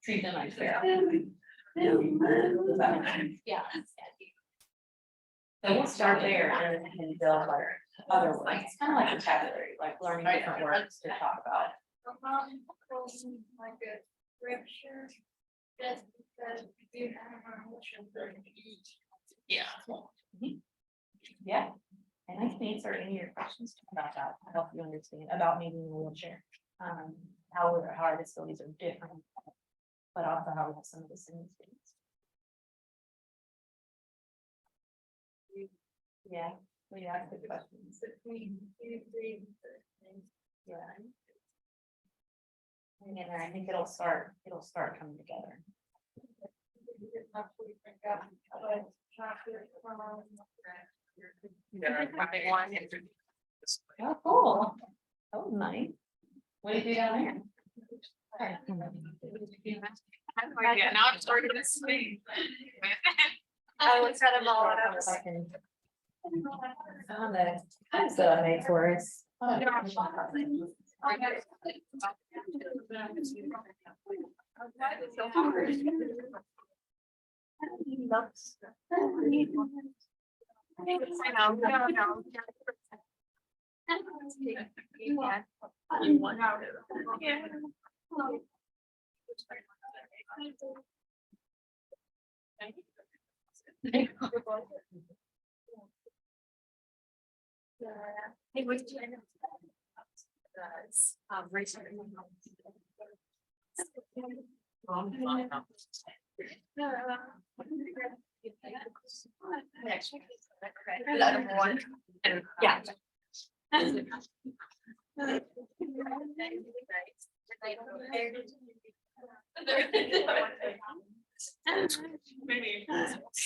Treat them unfair. Yeah. So we'll start there and then build like other words, kind of like vocabulary, like learning different words to talk about. Like a scripture, just because you have a Yeah. Yeah, and I can answer any of your questions about that, to help you understand about maybe in a wheelchair. How our disabilities are different, but also how we have some of the same things. Yeah, we ask good questions. Yeah. And then I think it'll start coming together. Oh, cool. That was nice. What did you do down there? Yeah, now I'm starting to sleep. I looked at them all. Found the times that I made for us.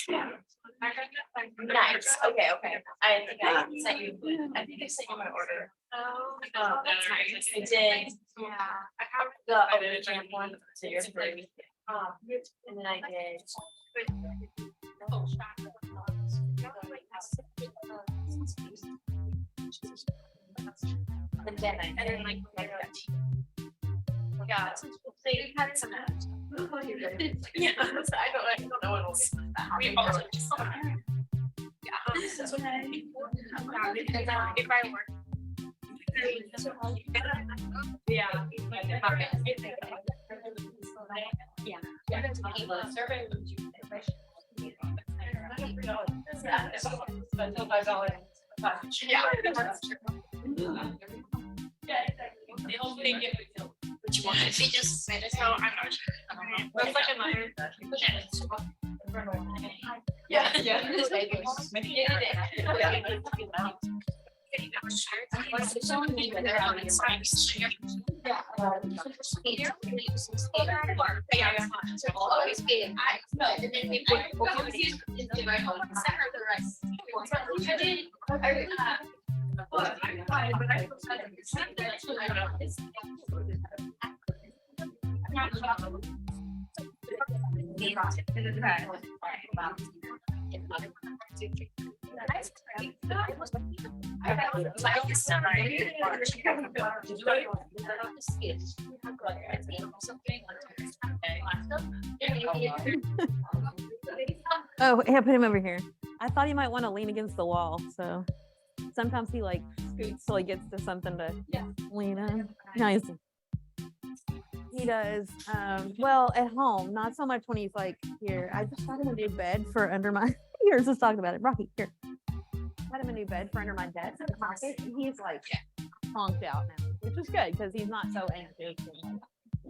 Yeah. Nice, okay, I think I sent you, I sent you my order. Oh, that's nice. I did. Yeah. I have the jam one, so you're free. And then I did. And then I like that. Yeah, they had some. Yeah, I don't know what else. We all just. If I work. Yeah. The whole thing, What you want? If you just said it, so I'm not sure. that's like another. Yeah. Oh, yeah, put him over here. I thought he might want to lean against the wall, so sometimes he like scoots till he gets to something to lean on. Nice. He does. Well, at home, not so much when he's like here. I just got him a new bed for under my. Here's just talking about it. Rocky, here. had him a new bed for under my desk in the office, and he's like honked out now, which is good because he's not so anxious. And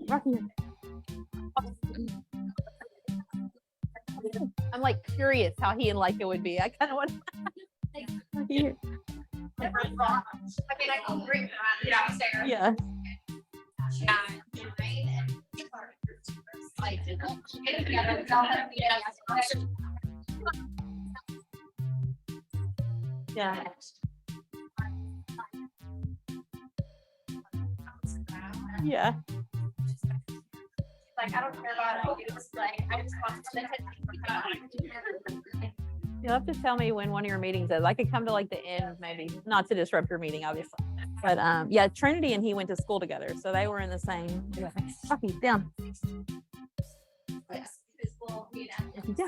like, Rocky. I'm like curious how he and Leica would be. I kind of want to hear. I mean, I can bring that downstairs. Yeah. Like, get it together, tell them, Yeah. Yeah. like, I don't care about it, it's like, I just want to. You'll have to tell me when one of your meetings is. I could come to like the end, maybe, not to disrupt your meeting, obviously. But yeah, Trinity and he went to school together, so they were in the same. Rocky, down. Yes, this will be an. Yeah.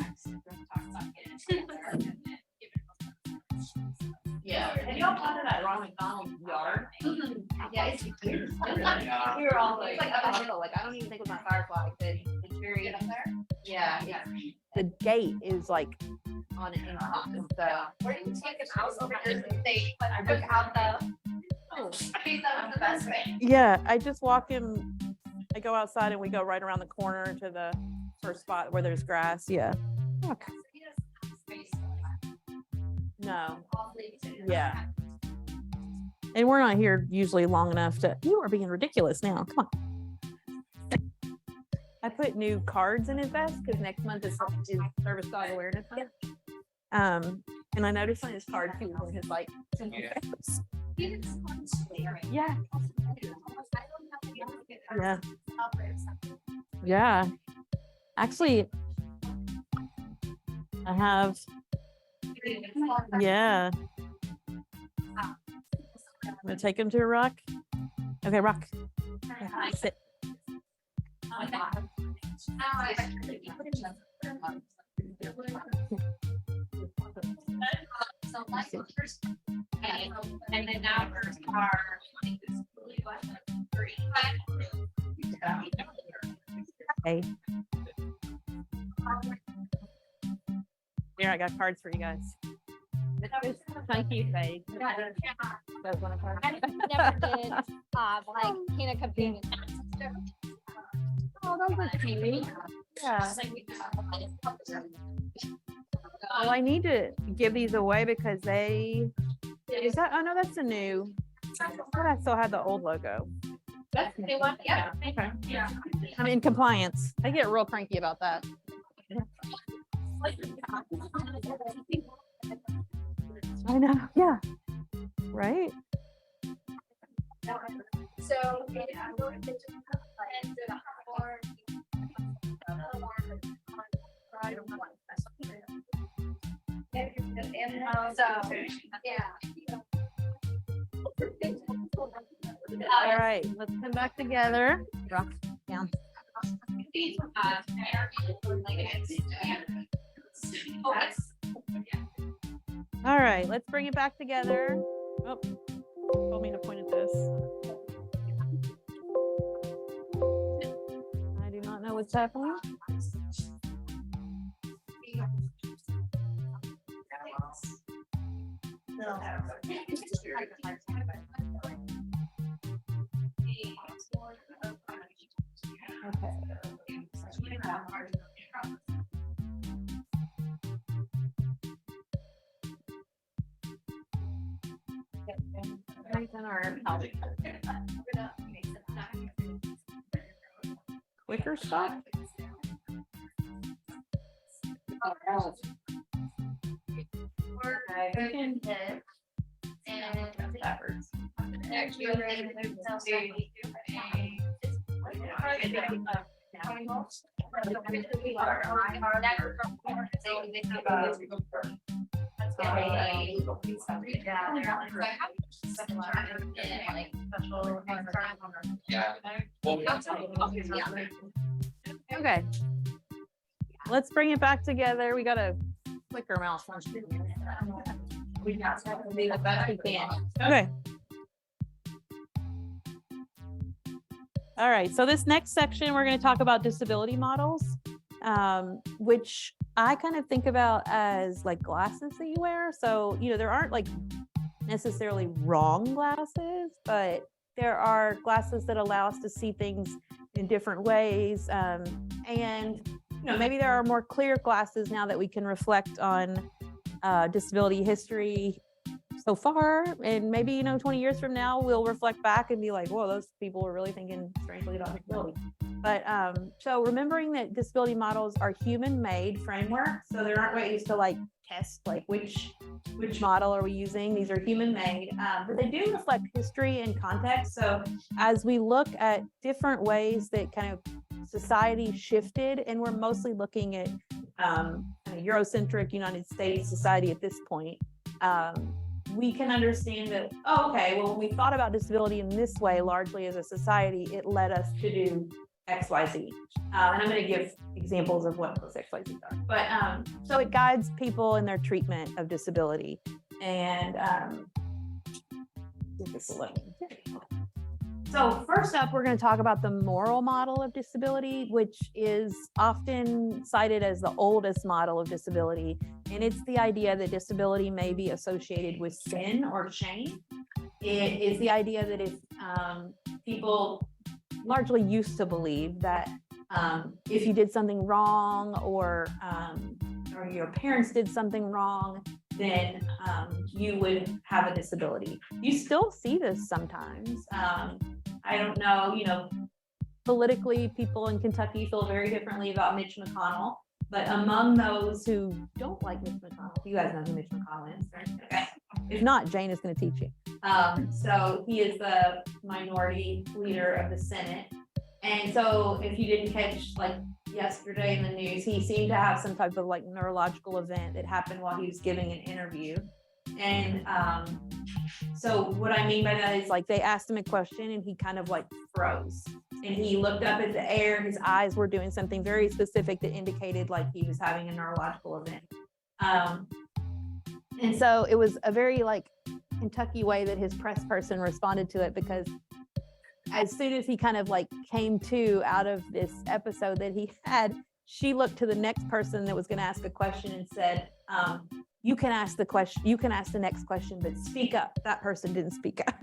Yeah, have y'all planted that Ron McDonald yard? Yeah, it's. We were all like I don't even think it was my firefly, it's very, yeah, yeah. The gate is like On it, so. Where do you take it out over here? They took out the. Oh. I think that was the best way. yeah, I just walk him. I go outside and we go right around the corner to the first spot where there's grass. Yeah. Okay. No. Yeah. And we're not here usually long enough to. You are being ridiculous now. Come on. I put new cards in his vest because next month is Service Dog Awareness Month. And I noticed on his card too, when his like. Yeah. Yeah. Yeah. Actually, I have. Yeah. I'm gonna take him to a rock. Okay, rock. Sit. So like first, and then now first are. Three. Hey. Here, I got cards for you guys. Thank you, Faye. That was one of hers. I never did, like, can of companion. Oh, those are cute. Yeah. Well, I need to give these away because they. Is that? Oh no, that's a new. I thought I still had the old logo. That's the new one, yeah. Okay. Yeah. I'm in compliance. I get real cranky about that. I know. Yeah. Right. So. Yeah, so, yeah. All right. Let's come back together. Rock down. All right. Let's bring it back together. Oh, told me to point at this. I do not know what's happening. Quicker stop. Okay. Let's bring it back together. We got a clicker mouse. We got to do the best we can. Okay. All right. So this next section, we're going to talk about disability models, which I kind of think about as like glasses that you wear. So, there aren't like necessarily wrong glasses, but there are glasses that allow us to see things in different ways. And, maybe there are more clear glasses now that we can reflect on disability history so far. And maybe, 20 years from now, we'll reflect back and be like, whoa, those people were really thinking strangely about disability. But so remembering that disability models are human-made frameworks, so there aren't ways to like test like which model are we using. These are human-made, but they do reflect history and context. So as we look at different ways that kind of society shifted, and we're mostly looking at kind of Eurocentric United States society at this point, we can understand that, oh, okay, well, when we thought about disability in this way, largely as a society, it led us to do X, Y, Z. And I'm going to give examples of what those X, Y, Z are. But so it guides people in their treatment of disability. And so first up, we're going to talk about the moral model of disability, which is often cited as the oldest model of disability. And it's the idea that disability may be associated with sin or shame. It is the idea that if people largely used to believe that if you did something wrong or your parents did something wrong, then you would have a disability. You still see this sometimes. I don't know, politically, people in Kentucky feel very differently about Mitch McConnell. But among those who don't like Mitch McConnell, you guys know who Mitch McConnell is, right? Okay. If not, Jane is going to teach you. So he is the minority leader of the Senate. And so if you didn't catch like yesterday in the news, he seemed to have some type of like neurological event that happened while he was giving an interview. And so what I mean by that is like they asked him a question and he kind of like froze. And he looked up at the air, his eyes were doing something very specific that indicated like he was having a neurological event. And so it was a very like Kentucky way that his press person responded to it, because as soon as he kind of like came to out of this episode that he had, she looked to the next person that was going to ask a question and said, you can ask the question, you can ask the next question, but speak up. That person didn't speak up,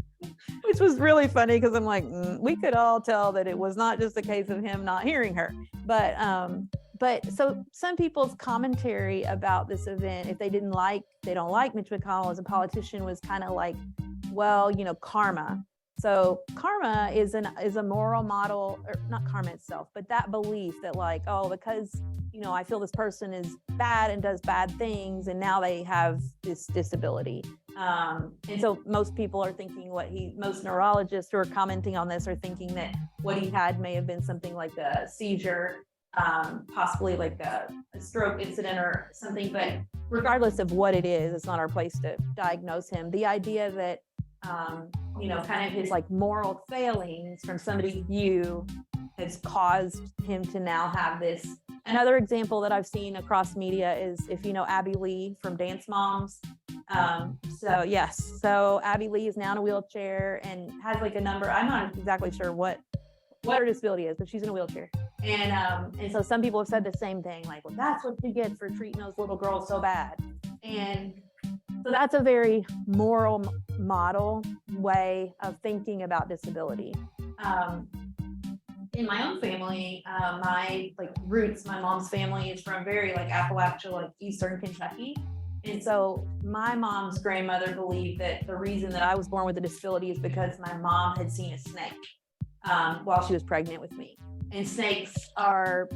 which was really funny because I'm like, we could all tell that it was not just a case of him not hearing her. But so some people's commentary about this event, if they don't like Mitch McConnell as a politician, was kind of like, well, karma. So karma is a moral model, or not karma itself, but that belief that like, oh, because, I feel this person is bad and does bad things, and now they have this disability. And so most people are thinking most neurologists who are commenting on this are thinking that what he had may have been something like a seizure, possibly like a stroke incident or something. But regardless of what it is, it's not our place to diagnose him. The idea that kind of his like moral failings from somebody's view has caused him to now have this. Another example that I've seen across media is if you know Abby Lee from Dance Moms. So Abby Lee is now in a wheelchair and has like a number. I'm not exactly sure what her disability is, but she's in a wheelchair. And so some people have said the same thing, like, well, that's what you get for treating those little girls so bad. And so that's a very moral model way of thinking about disability. In my own family, my like roots, my mom's family is from very like Appalachia, like Eastern Kentucky. And so my mom's grandmother believed that the reason that I was born with a disability is because my mom had seen a snake while she was pregnant with me. And snakes are,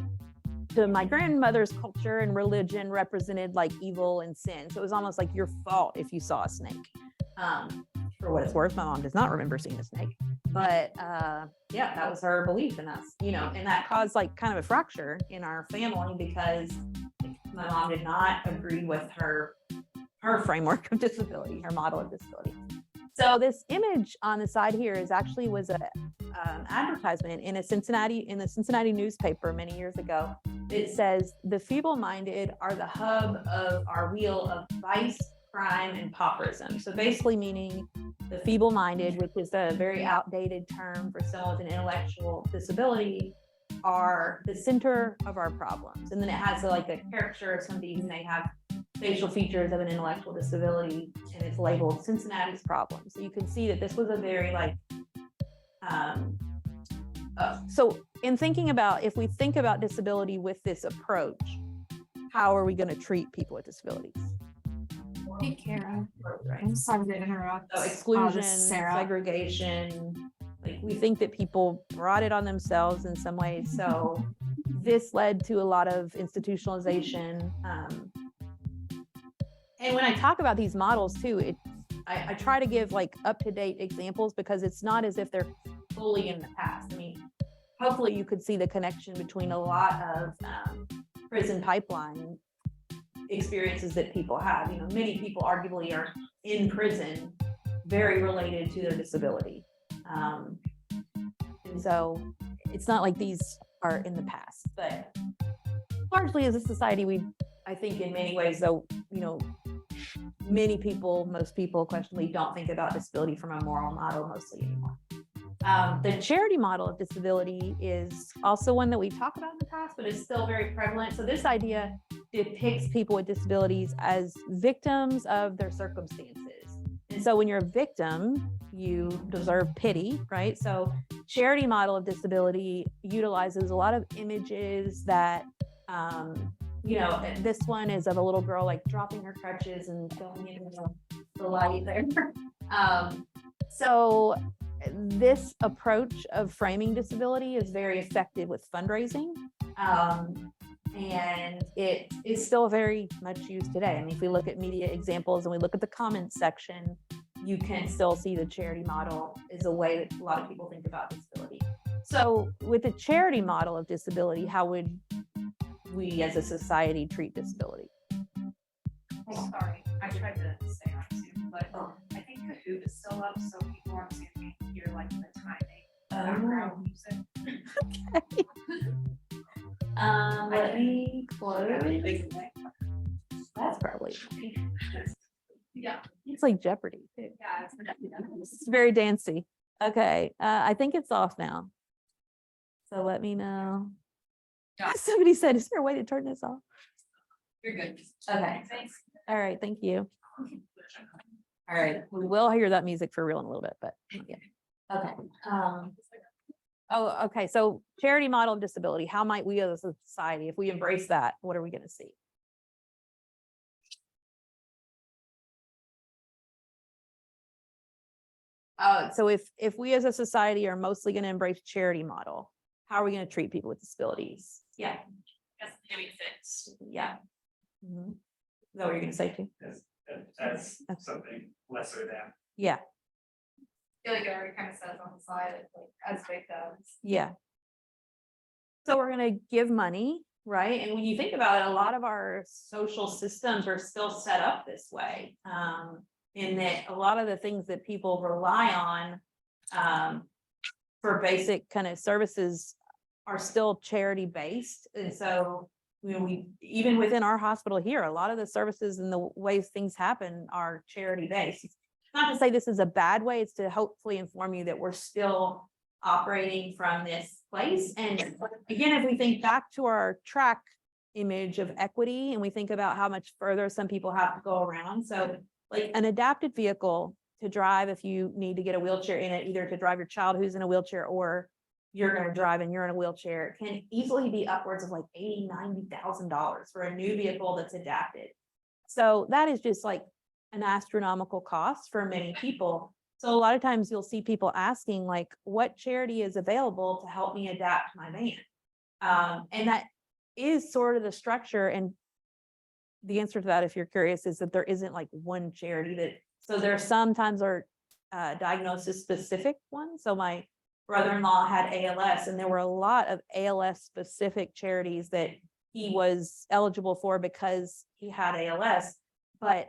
to my grandmother's culture and religion, represented like evil and sin. So it was almost like your fault if you saw a snake. For what it's worth, my mom does not remember seeing a snake. But that was her belief. And that's, and that caused like kind of a fracture in our family because my mom did not agree with her framework of disability, her model of disability. So this image on the side here was an advertisement in the Cincinnati newspaper many years ago. It says, "The feeble-minded are the hub of our wheel of vice, crime, and pauperism." So basically meaning the feeble-minded, which is a very outdated term for someone with an intellectual disability, are the center of our problems. And then it has like a caricature of somebody who may have facial features of an intellectual disability, and it's labeled Cincinnati's problem. So you can see that this was a very like, so in thinking about, if we think about disability with this approach, how are we going to treat people with disabilities? Hey, Kara. Right. I'm sorry to interrupt. So exclusion, This is Sarah. segregation, like we think that people brought it on themselves in some ways. So this led to a lot of institutionalization. And when I talk about these models too, I try to give like up-to-date examples because it's not as if they're fully in the past. I mean, hopefully you could see the connection between a lot of prison pipeline experiences that people have. You know, many people arguably are in prison very related to their disability. And so it's not like these are in the past, but largely as a society, I think in many ways though, you know, many people, most people questionably don't think about disability from a moral model mostly anymore. The charity model of disability is also one that we talked about in the past, but it's still very prevalent. So this idea depicts people with disabilities as victims of their circumstances. And so when you're a victim, you deserve pity, right? So charity model of disability utilizes a lot of images that, you know, this one is of a little girl like dropping her crutches and going into the light there. So this approach of framing disability is very effective with fundraising. And it is still very much used today. I mean, if we look at media examples and we look at the comments section, you can still see the charity model is a way that a lot of people think about disability. So with the charity model of disability, how would we as a society treat disability? Sorry, I tried to stay on Zoom, but I think Kahoot is still up, so people on Zoom can hear like the timing, background music. Okay. Let me close. That's probably, Yeah. it's like Jeopardy too. Yeah. It's very dancey. Okay, I think it's off now. So let me know. Yeah. Somebody said, is there a way to turn this off? You're good. Okay, Thanks. all right, thank you. All right, we will hear that music for real in a little bit, but yeah. Okay. Oh, okay, so charity model of disability, how might we as a society, if we embrace that, what are we gonna see? So if we as a society are mostly gonna embrace charity model, how are we gonna treat people with disabilities? Yeah, That's benefits. yeah. Mhm. Is that what you're gonna say too? As something lesser than. Yeah, I feel like it already kind of says on the slide, it's like as victims. yeah. So we're gonna give money, right? And when you think about it, a lot of our social systems are still set up this way. In that a lot of the things that people rely on for basic kind of services are still charity based. And so, you know, we, even within our hospital here, a lot of the services and the ways things happen are charity based. Not to say this is a bad way, it's to hopefully inform you that we're still operating from this place. And again, if we think back to our track image of equity and we think about how much further some people have to go around. So like an adapted vehicle to drive if you need to get a wheelchair in it, either to drive your child who's in a wheelchair or you're going to drive and you're in a wheelchair, can easily be upwards of like $80,000, $90,000 for a new vehicle that's adapted. So that is just like an astronomical cost for many people. So a lot of times you'll see people asking like, what charity is available to help me adapt my van? And that is sort of the structure. And the answer to that, if you're curious, is that there isn't like one charity that, so there sometimes are diagnosis specific ones. So my brother-in-law had ALS and there were a lot of ALS specific charities that he was eligible for because he had ALS. But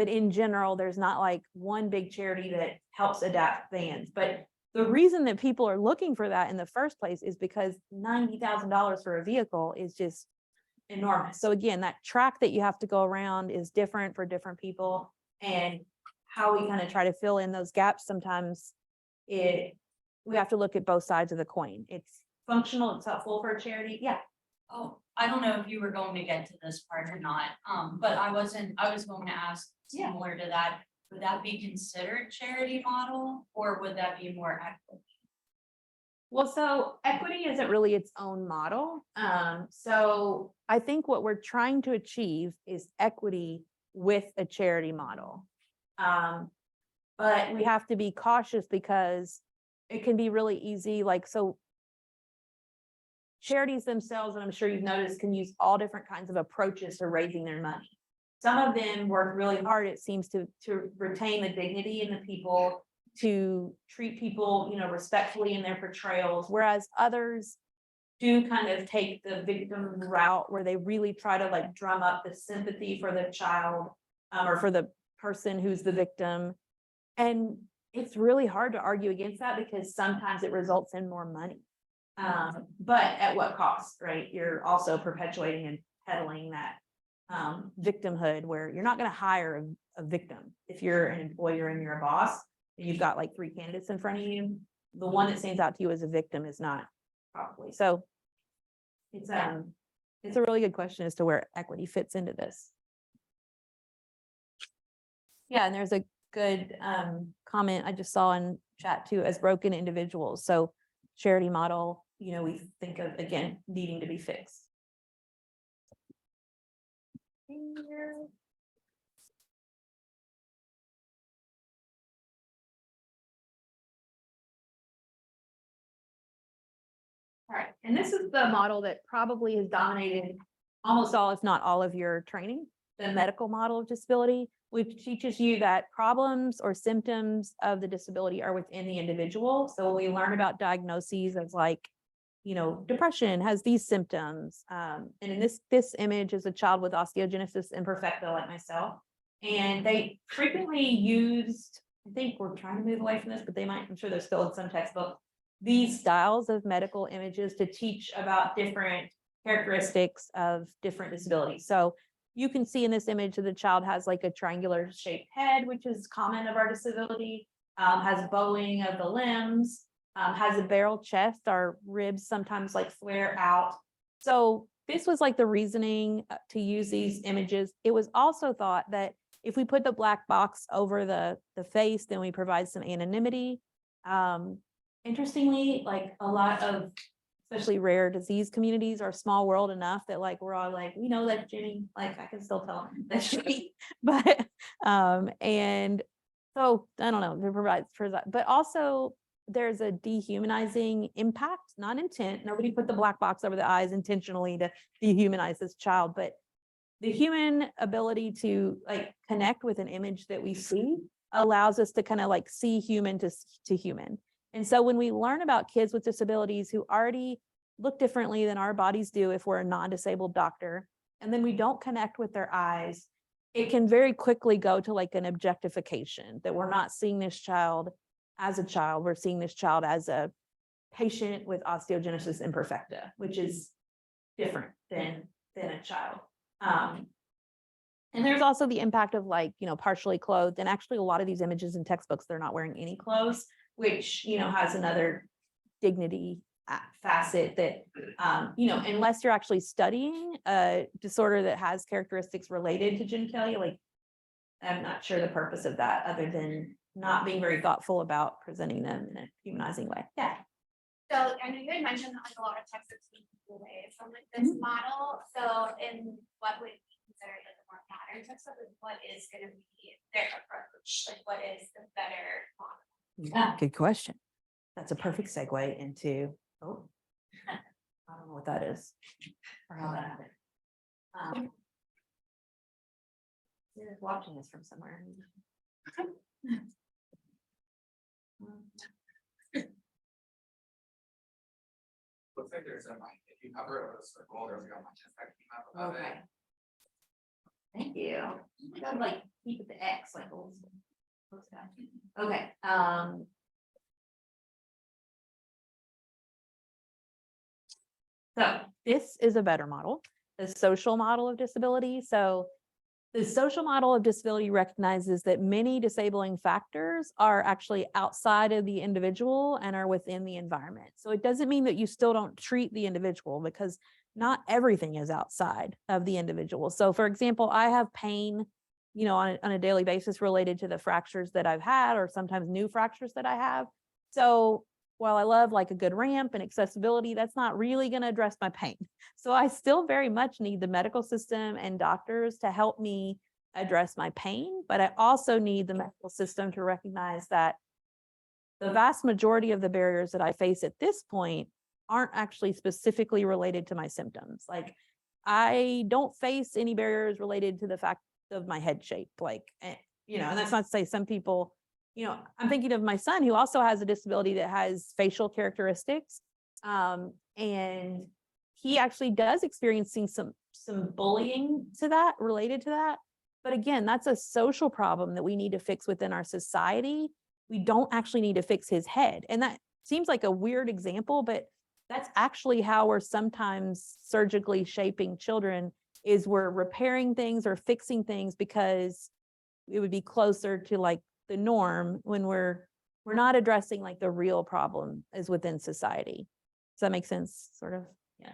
in general, there's not like one big charity that helps adapt vans. But the reason that people are looking for that in the first place is because $90,000 for a vehicle is just enormous. So again, that track that you have to go around is different for different people, and how we kind of try to fill in those gaps sometimes we have to look at both sides of the coin. It's functional, it's helpful for a charity, yeah. Oh, I don't know if you were going to get to this part or not, but I was going to ask Yeah. similar to that. Would that be considered charity model or would that be more equitable? Well, so equity isn't really its own model. So I think what we're trying to achieve is equity with a charity model. But we have to be cautious because it can be really easy, like, so charities themselves, and I'm sure you've noticed, can use all different kinds of approaches to raising their money. Some of them work really hard, it seems, to retain the dignity in the people, to treat people, you know, respectfully in their portrayals, whereas others do kind of take the victim route where they really try to like drum up the sympathy for the child, or for the person who's the victim. And it's really hard to argue against that because sometimes it results in more money. But at what cost, right? You're also perpetuating and peddling that victimhood where you're not going to hire a victim. If you're an employer and you're a boss and you've got like 3 candidates in front of you, the one that stands out to you as a victim is not probably. So it's a really good question as to where equity fits into this. Yeah, and there's a good comment I just saw in chat too, as broken individuals. So charity model, you know, we think of, again, needing to be fixed. All right, and this is the model that probably has dominated almost all, if not all, of your training, the medical model of disability, which teaches you that problems or symptoms of the disability are within the individual. So we learn about diagnoses as like, you know, depression has these symptoms. And in this image is a child with osteogenesis imperfecta like myself. And they frequently used, I think we're trying to move away from this, but they might, I'm sure they're still in some textbook, these styles of medical images to teach about different characteristics of different disabilities. So you can see in this image that the child has like a triangular shaped head, which is common of our disability, has bowing of the limbs, has a barrel chest, our ribs sometimes like flare out. So this was like the reasoning to use these images. It was also thought that if we put the black box over the face, then we provide some anonymity. Interestingly, like a lot of especially rare disease communities are small world enough that like we're all like, we know that Jenny, like I can still tell that's Jenny. But and so I don't know, it provides for that, but also there's a dehumanizing impact, not intent. Nobody put the black box over the eyes intentionally to dehumanize this child, but the human ability to like connect with an image that we see allows us to kind of like see human to human. And so when we learn about kids with disabilities who already look differently than our bodies do if we're a non-disabled doctor, and then we don't connect with their eyes, it can very quickly go to like an objectification that we're not seeing this child as a child, we're seeing this child as a patient with osteogenesis imperfecta, which is different than a child. And there's also the impact of like, you know, partially clothed, and actually a lot of these images in textbooks, they're not wearing any clothes, which, you know, has another dignity facet that, you know, unless you're actually studying a disorder that has characteristics related to genitalia, like I'm not sure the purpose of that other than not being very thoughtful about presenting them in a humanizing way. Yeah. So I know you had mentioned like a lot of textbooks being pulled away from like this model. So in what would be considered like a more modern textbook, like, what is going to be their approach? Like what is the better model? Yeah, good question. That's a perfect segue into, oh, I don't know what that is or how that happened. You're watching this from somewhere. Looks like there's a mic. If you hover over the circle, there's like a mic that came up above it. Okay. Thank you. You gotta like keep it the X like old school. Okay. So this is a better model, the social model of disability. So The social model of disability recognizes that many disabling factors are actually outside of the individual and are within the environment. So it doesn't mean that you still don't treat the individual, because not everything is outside of the individual. So for example, I have pain, you know, on a daily basis related to the fractures that I've had, or sometimes new fractures that I have. So while I love like a good ramp and accessibility, that's not really going to address my pain. So I still very much need the medical system and doctors to help me address my pain, but I also need the medical system to recognize that the vast majority of the barriers that I face at this point aren't actually specifically related to my symptoms. Like, I don't face any barriers related to the fact of my head shape, like, you know, and that's not to say some people, you know, I'm thinking of my son who also has a disability that has facial characteristics. And he actually does experiencing some bullying to that, related to that. But again, that's a social problem that we need to fix within our society. We don't actually need to fix his head. And that seems like a weird example, but that's actually how we're sometimes surgically shaping children, is we're repairing things or fixing things because it would be closer to like the norm, when we're not addressing like the real problem is within society. Does that make sense? Sort of, yeah.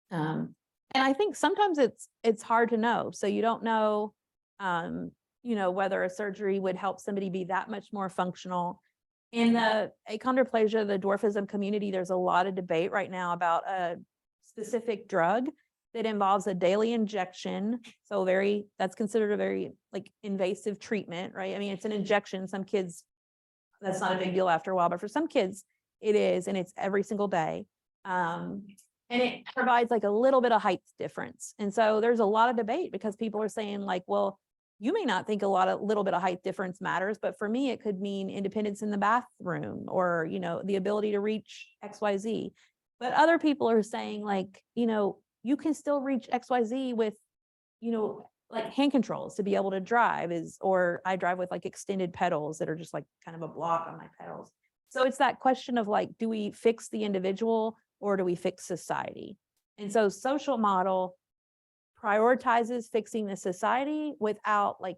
And I think sometimes it's hard to know. So you don't know, you know, whether a surgery would help somebody be that much more functional. In the achondroplasia, the dwarfism community, there's a lot of debate right now about a specific drug that involves a daily injection. So that's considered a very like invasive treatment, right? I mean, it's an injection. Some kids, that's not a big deal after a while, but for some kids it is, and it's every single day. And it provides like a little bit of height difference. And so there's a lot of debate because people are saying like, well, you may not think little bit of height difference matters, but for me, it could mean independence in the bathroom, or, you know, the ability to reach XYZ. But other people are saying like, you know, you can still reach XYZ with, you know, like hand controls to be able to drive, or I drive with like extended pedals that are just like kind of a block on my pedals. So it's that question of like, do we fix the individual or do we fix society? And so social model prioritizes fixing the society without like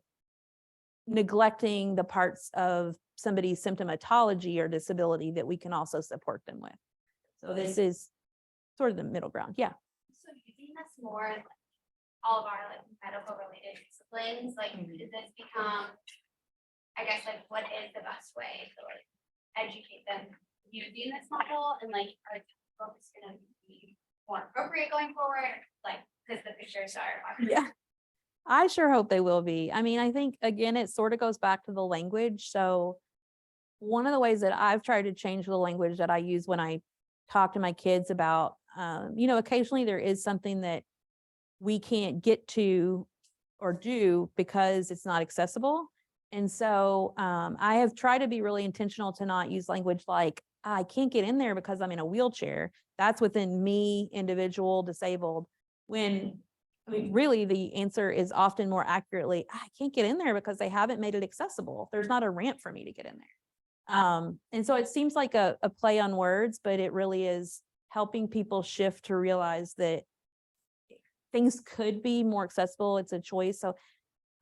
neglecting the parts of somebody's symptomatology or disability that we can also support them with. So this is sort of the middle ground. Yeah. So you think that's more like all of our like medical related disciplines, like does this become, I guess, like what is the best way to like educate them using this model, and like are folks gonna be more appropriate going forward, like because the pictures are Yeah, I sure hope they will be. I mean, I think again, it sort of goes back to the language. So one of the ways that I've tried to change the language that I use when I talk to my kids about, you know, occasionally there is something that we can't get to or do because it's not accessible. And so I have tried to be really intentional to not use language like, I can't get in there because I'm in a wheelchair. That's within me, individual, disabled. When I mean, really the answer is often more accurately, I can't get in there because they haven't made it accessible. There's not a ramp for me to get in there. And so it seems like a play on words, but it really is helping people shift to realize that things could be more accessible. It's a choice. So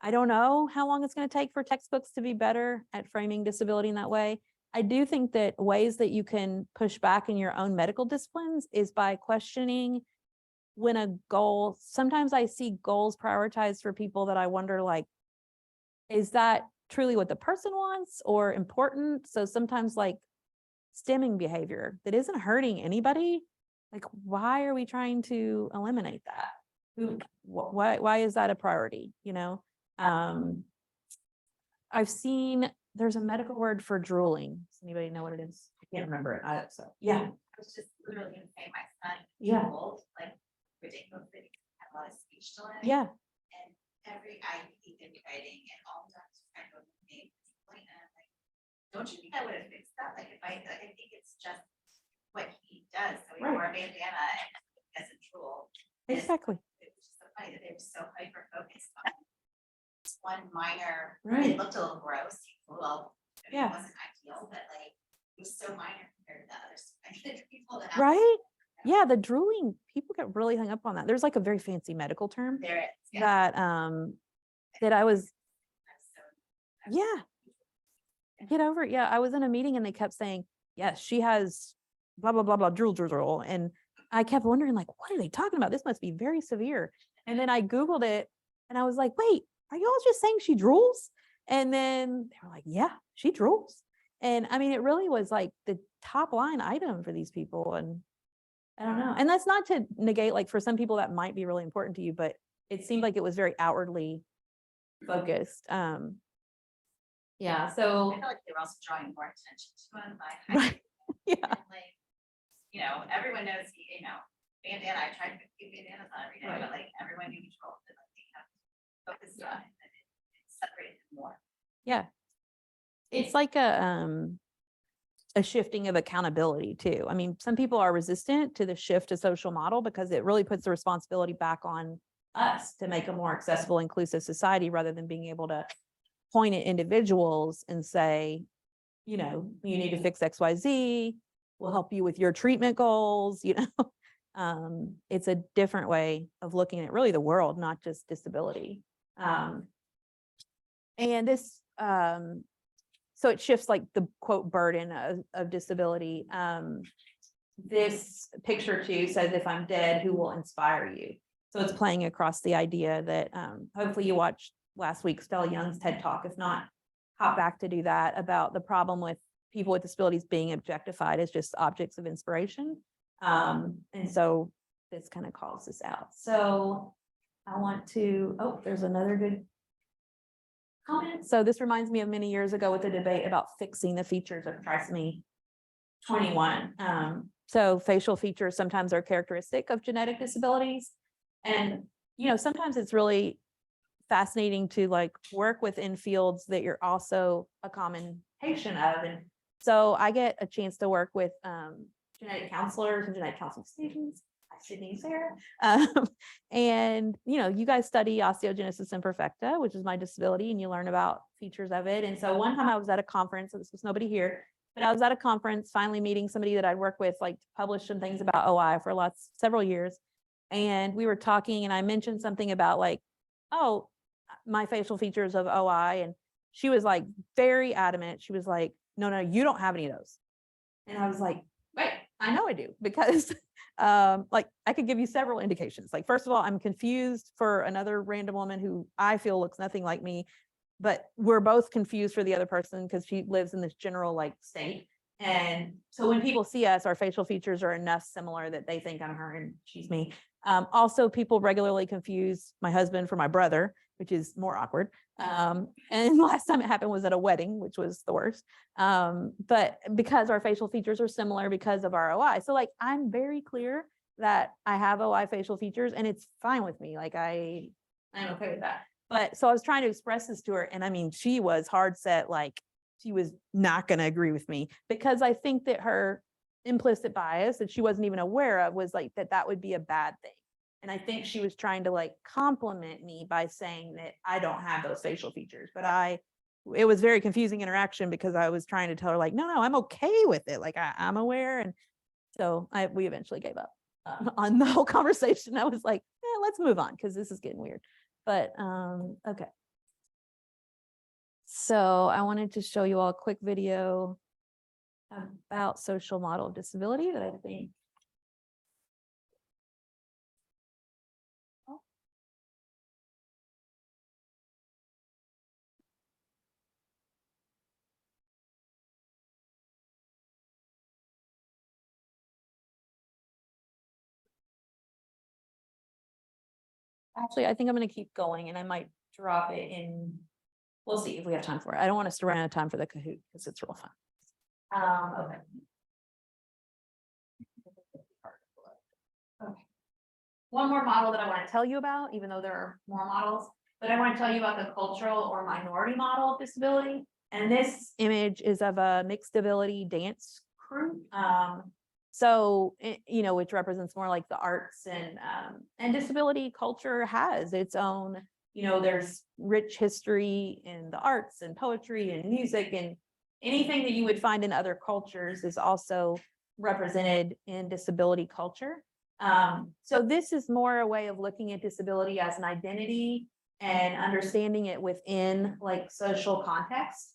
I don't know how long it's going to take for textbooks to be better at framing disability in that way. I do think that ways that you can push back in your own medical disciplines is by questioning when a goal, sometimes I see goals prioritized for people that I wonder, like, is that truly what the person wants or important? So sometimes like stimming behavior that isn't hurting anybody, like, why are we trying to eliminate that? Why is that a priority? You know, I've seen there's a medical word for drooling. Does anybody know what it is? I can't remember it. So yeah. I was just literally gonna say my son, Yeah. like ridiculously, had a lot of speech delay. Yeah. And every IEP they're writing and all the doctors kind of made this point, and I'm like, don't you think I would have fixed that? Like if I think it's just what he does. So he wore a bandana and doesn't drool. Exactly. It was just so funny that they were so hyper focused on one minor, Right. it looked a little gross. Well, I mean, Yeah. it wasn't ideal, but like it was so minor compared to the other people that Right. Yeah, the drooling, people get really hung up on that. There's like a very fancy medical term There is, yeah. that I was, yeah. Get over it. Yeah, I was in a meeting and they kept saying, yes, she has blah, blah, blah, blah, drool. And I kept wondering, like, what are they talking about? This must be very severe. And then I Googled it and I was like, wait, are y'all just saying she drools? And then they were like, yeah, she drools. And I mean, it really was like the top line item for these people. And I don't know. And that's not to negate, like for some people that might be really important to you, but it seemed like it was very outwardly focused. Yeah, so. I feel like they were also drawing more attention to it by. Right. Yeah. And, like, you know, everyone knows, you know, bandana, I tried to keep bandanas on every day, Right. but like everyone knew each role, but like they have focused on it and it separated them more. Yeah. It's like a shifting of accountability too. I mean, some people are resistant to the shift to social model because it really puts the responsibility back on us to make a more accessible, inclusive society rather than being able to point at individuals and say, you know, you need to fix XYZ, we'll help you with your treatment goals, you know. It's a different way of looking at really the world, not just disability. And this, so it shifts like the quote burden of disability. This picture too says, if I'm dead, who will inspire you? So it's playing across the idea that hopefully you watched last week's Stella Young's TED Talk. If not, hop back to do that, about the problem with people with disabilities being objectified as just objects of inspiration. And so this kind of calls this out. So I want to, oh, there's another good comment. So this reminds me of many years ago with the debate about fixing the features of trisomy 21. So facial features sometimes are characteristic of genetic disabilities. And, you know, sometimes it's really fascinating to like work within fields that you're also a common patient of. And so I get a chance to work with genetic counselors and genetic counseling students. Hi, Sydney and Sarah. And, you know, you guys study osteogenesis imperfecta, which is my disability, and you learn about features of it. And so one time I was at a conference, and this was nobody here, but I was at a conference finally meeting somebody that I'd worked with, like to publish some things about OI for several years. And we were talking and I mentioned something about like, oh, my facial features of OI. And she was like very adamant. She was like, no, you don't have any of those. And I was like, wait, I know I do, because like I could give you several indications. Like, first of all, I'm confused for another random woman who I feel looks nothing like me, but we're both confused for the other person because she lives in this general like state. And so when people see us, our facial features are enough similar that they think I'm her and she's me. Also, people regularly confuse my husband for my brother, which is more awkward. And last time it happened was at a wedding, which was the worst. But because our facial features are similar because of our OI. So like, I'm very clear that I have OI facial features and it's fine with me. Like I'm okay with that. But so I was trying to express this to her. And I mean, she was hard set, like she was not going to agree with me, because I think that her implicit bias that she wasn't even aware of was like that would be a bad thing. And I think she was trying to like compliment me by saying that I don't have those facial features, but it was very confusing interaction because I was trying to tell her like, no, I'm okay with it. Like I'm aware. And so we eventually gave up on the whole conversation. I was like, let's move on because this is getting weird. But okay. So I wanted to show you all a quick video about social model of disability that I think. Actually, I think I'm going to keep going and I might drop it in. We'll see if we have time for it. I don't want us to run out of time for the Kahoot because it's real fun. Okay. Okay. One more model that I want to tell you about, even though there are more models, but I want to tell you about the cultural or minority model of disability. And this image is of a mixed ability dance crew. So, you know, which represents more like the arts, and disability culture has its own, you know, there's rich history in the arts and poetry and music, and anything that you would find in other cultures is also represented in disability culture. So this is more a way of looking at disability as an identity and understanding it within like social context.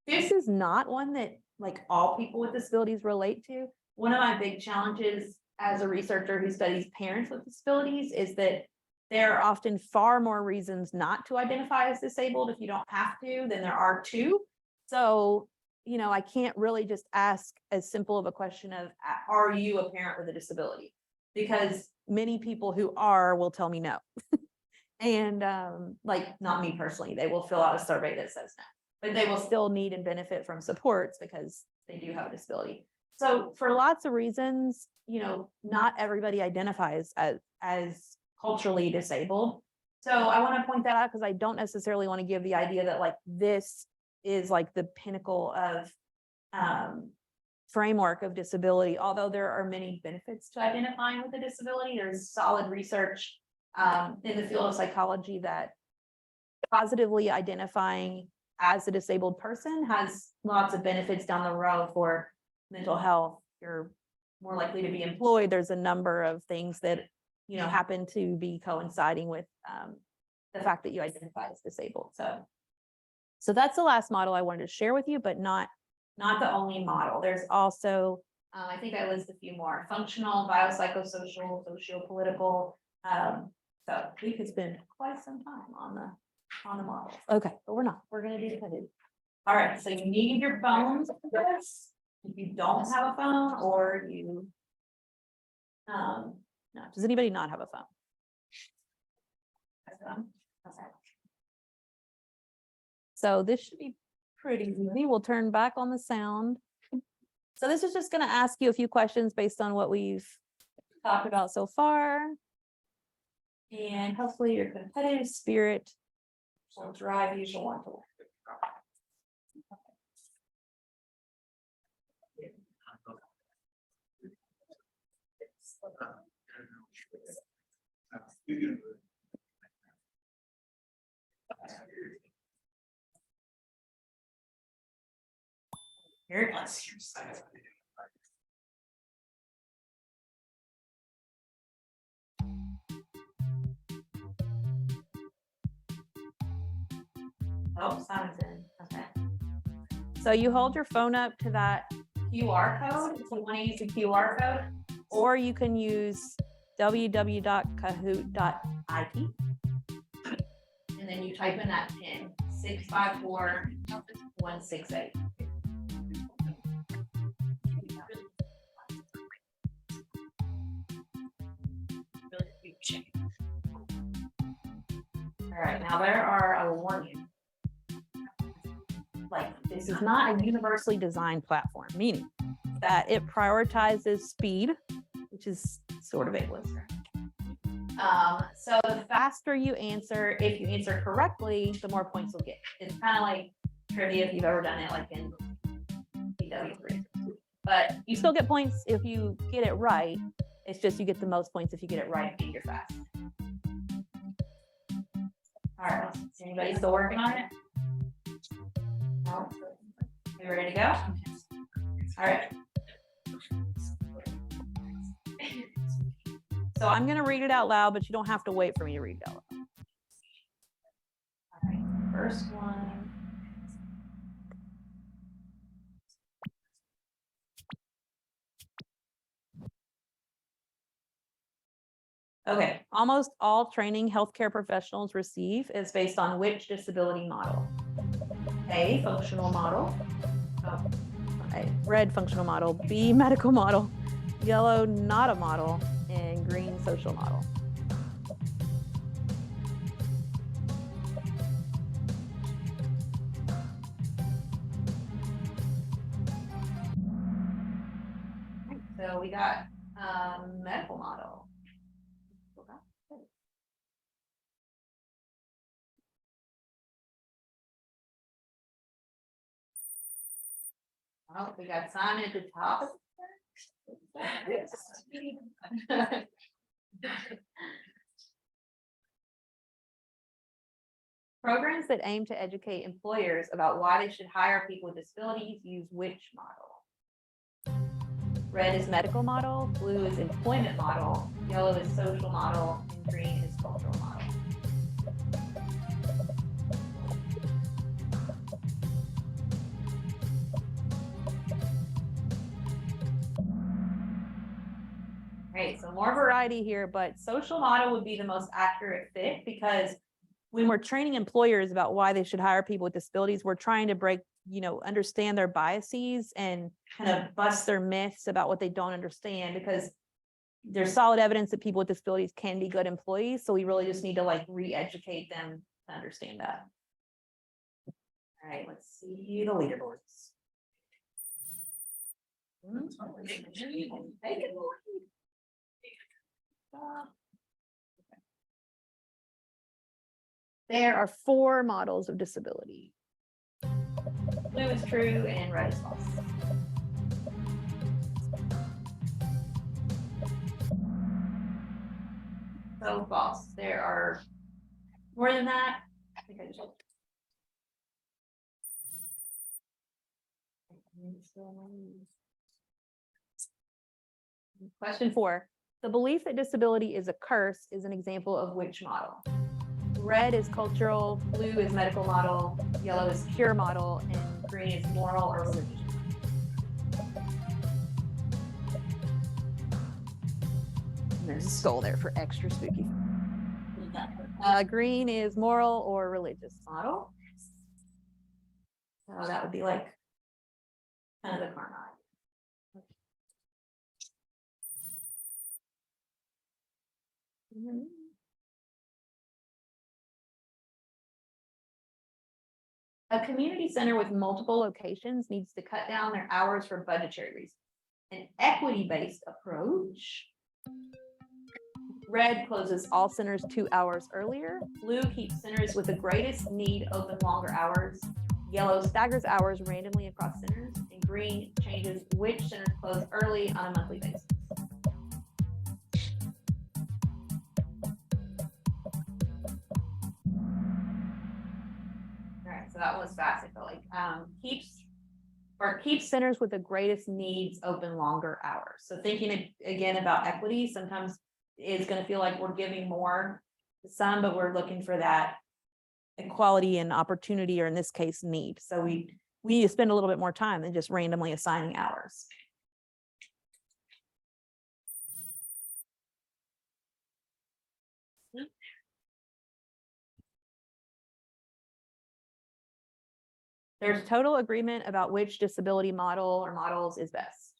This is not one that like all people with disabilities relate to. One of my big challenges as a researcher who studies parents with disabilities is that there are often far more reasons not to identify as disabled if you don't have to than there are to. So, you know, I can't really just ask as simple of a question of, are you a parent with a disability? Because many people who are will tell me no. And like, not me personally, they will fill out a survey that says no, but they will still need and benefit from supports because they do have a disability. So for lots of reasons, you know, not everybody identifies as culturally disabled. So I want to point that out because I don't necessarily want to give the idea that like this is like the pinnacle of framework of disability, although there are many benefits to identifying with a disability. There's solid research in the field of psychology that positively identifying as a disabled person has lots of benefits down the road for mental health. You're more likely to be employed. There's a number of things that, you know, happen to be coinciding with the fact that you identify as disabled. So that's the last model I wanted to share with you, but not the only model. There's also, I think I list a few more: functional, biopsychosocial, socio-political. So we could spend quite some time on the models. Okay, but we're not. We're gonna do the coded. All right, so you need your phones for this. If you don't have a phone, or you no, does anybody not have a phone? Okay. So this should be pretty easy. We'll turn back on the sound. So this is just going to ask you a few questions based on what we've talked about so far. And hopefully your competitive spirit will drive you to want to work. Here, let's hear. Oh, sounds in. Okay. So you hold your phone up to that QR code if you want to use the QR code, or you can use www.kahoot.it. And then you type in that PIN 654168. All right, now there are, I will warn you, like this is not a universally designed platform, meaning that it prioritizes speed, which is sort of ableist. So the faster you answer, if you answer correctly, the more points you'll get. It's kind of like trivia if you've ever done it, like in PW3. But you still get points if you get it right. It's just you get the most points if you get it right and you're fast. All right, is anybody still working on it? No? You ready to go? All right. So I'm going to read it out loud, but you don't have to wait for me to read it out loud. All right, first one. Okay, almost all training healthcare professionals receive is based on which disability model? A, functional model. Oh, A, red functional model. B, medical model. Yellow, not a model. And green, social model. So we got medical model. Oh, we got Simon at the top. Programs that aim to educate employers about why they should hire people with disabilities use which model? Red is medical model, blue is employment model, yellow is social model, and green is cultural model. Right, so more variety here, but social model would be the most accurate fit because when we're training employers about why they should hire people with disabilities, we're trying to break, understand their biases and kind of bust their myths about what they don't understand, because there's solid evidence that people with disabilities can be good employees. So we really just need to like re-educate them to understand that. All right, let's see the leaderboards. There are 4 models of disability. Blue is true and red is false. So false. There are more than that. I think I just looked. Question 4. The belief that disability is a curse is an example of which model? Red is cultural, blue is medical model, yellow is cure model, and green is moral or religious. And there's a skull there for extra spooky. Green is moral or religious model. So that would be like kind of the karma. A community center with multiple locations needs to cut down their hours for budgetary reasons. An equity-based approach. Red closes all centers 2 hours earlier. Blue keeps centers with the greatest need open longer hours. Yellow staggers hours randomly across centers. And green changes which centers close early on a monthly basis. All right, so that was fast, I feel like. Keeps centers with the greatest needs open longer hours. So thinking again about equity, sometimes it's going to feel like we're giving more to some, but we're looking for that equality and opportunity, or in this case, need. So we need to spend a little bit more time than just randomly assigning hours. There's total agreement about which disability model or models is best.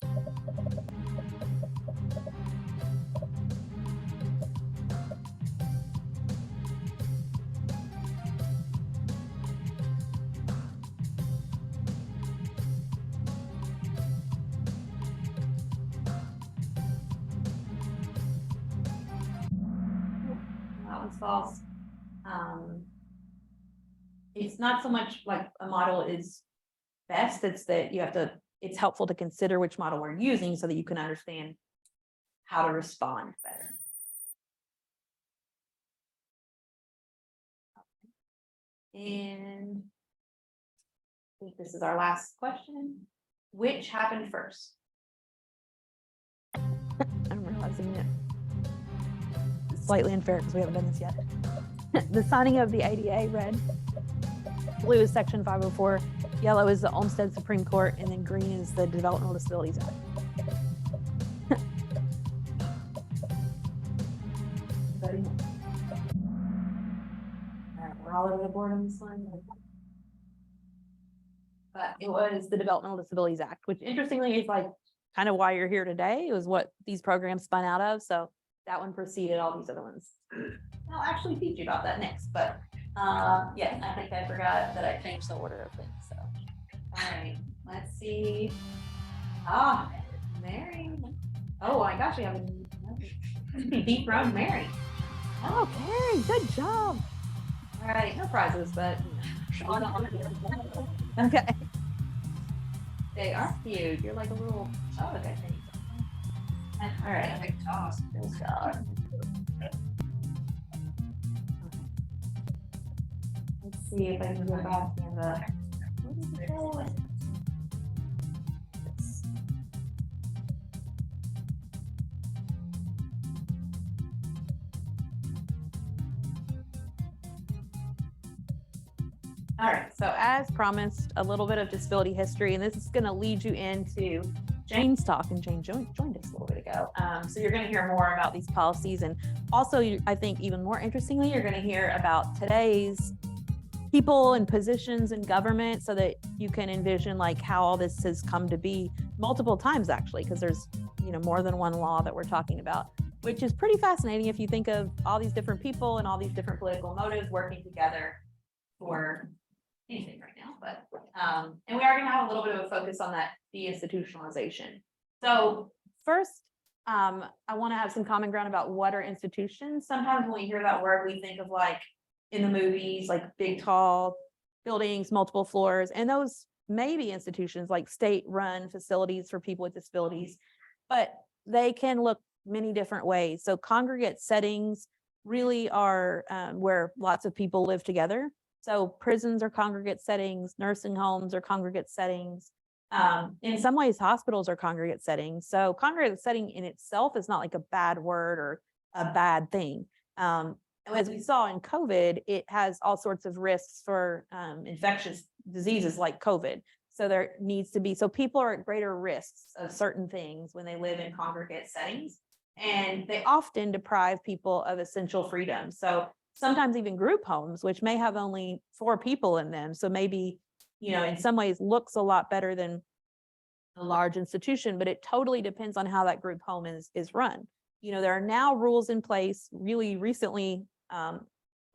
That one's false. It's not so much like a model is best, it's that it's helpful to consider which model we're using so that you can understand how to respond better. And I think this is our last question. Which happened first? I'm realizing that it's slightly unfair because we haven't done this yet. The signing of the ADA, red. Blue is Section 504, yellow is the Olmsted Supreme Court, and then green is the Developmental Disabilities Act. All right, we're all over the board on this one. But it was the Developmental Disabilities Act, which interestingly is like kind of why you're here today. It was what these programs spun out of. So that one preceded all these other ones. I'll actually teach you about that next, but yeah, I think I forgot that I changed the order of things. So, all right, let's see. Ah, Mary. Oh my gosh, we have a deep road, Mary. Oh, Carrie, good job. All right, no prizes, but okay. They are cute. You're like a little. Oh, okay. All right. Good job. Let's see if I can go back in the. All right, so as promised, a little bit of disability history, and this is going to lead you into Jane's talk, and Jane joined us a little bit ago. So you're going to hear more about these policies, and also, I think even more interestingly, you're going to hear about today's people and positions in government, so that you can envision like how all this has come to be multiple times, actually, because there's more than one law that we're talking about, which is pretty fascinating if you think of all these different people and all these different political motives working together for anything right now. But and we are going to have a little bit of a focus on that deinstitutionalization. So first, I want to have some common ground about what are institutions. Sometimes when we hear that word, we think of like in the movies, like big, tall buildings, multiple floors, and those may be institutions like state-run facilities for people with disabilities, but they can look many different ways. So congregate settings really are where lots of people live together. So prisons are congregate settings, nursing homes are congregate settings. In some ways, hospitals are congregate settings. So congregate setting in itself is not like a bad word or a bad thing. As we saw in COVID, it has all sorts of risks for infectious diseases like COVID. So there needs to be, so people are at greater risks of certain things when they live in congregate settings, and they often deprive people of essential freedoms. So sometimes even group homes, which may have only 4 people in them. So maybe, in some ways looks a lot better than a large institution, but it totally depends on how that group home is run. There are now rules in place, really recently,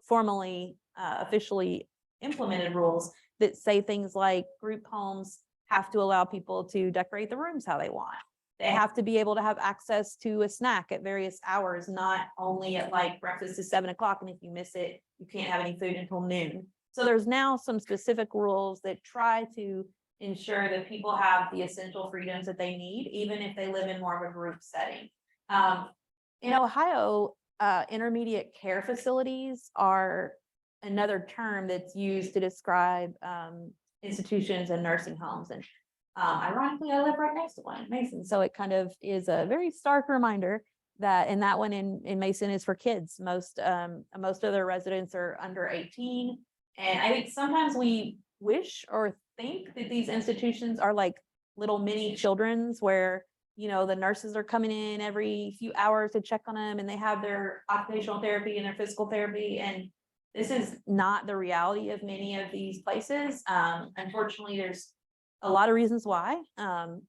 formally, officially implemented rules that say things like group homes have to allow people to decorate the rooms how they want. They have to be able to have access to a snack at various hours, not only at like breakfast is 7 o'clock, and if you miss it, you can't have any food until noon. So there's now some specific rules that try to ensure that people have the essential freedoms that they need, even if they live in more of a group setting. In Ohio, intermediate care facilities are another term that's used to describe institutions and nursing homes. And ironically, I live right next to one in Mason. So it kind of is a very stark reminder that, and that one in Mason is for kids. Most of their residents are under 18. And I think sometimes we wish or think that these institutions are like little mini children's where, the nurses are coming in every few hours to check on them, and they have their occupational therapy and their physical therapy. And this is not the reality of many of these places. Unfortunately, there's a lot of reasons why,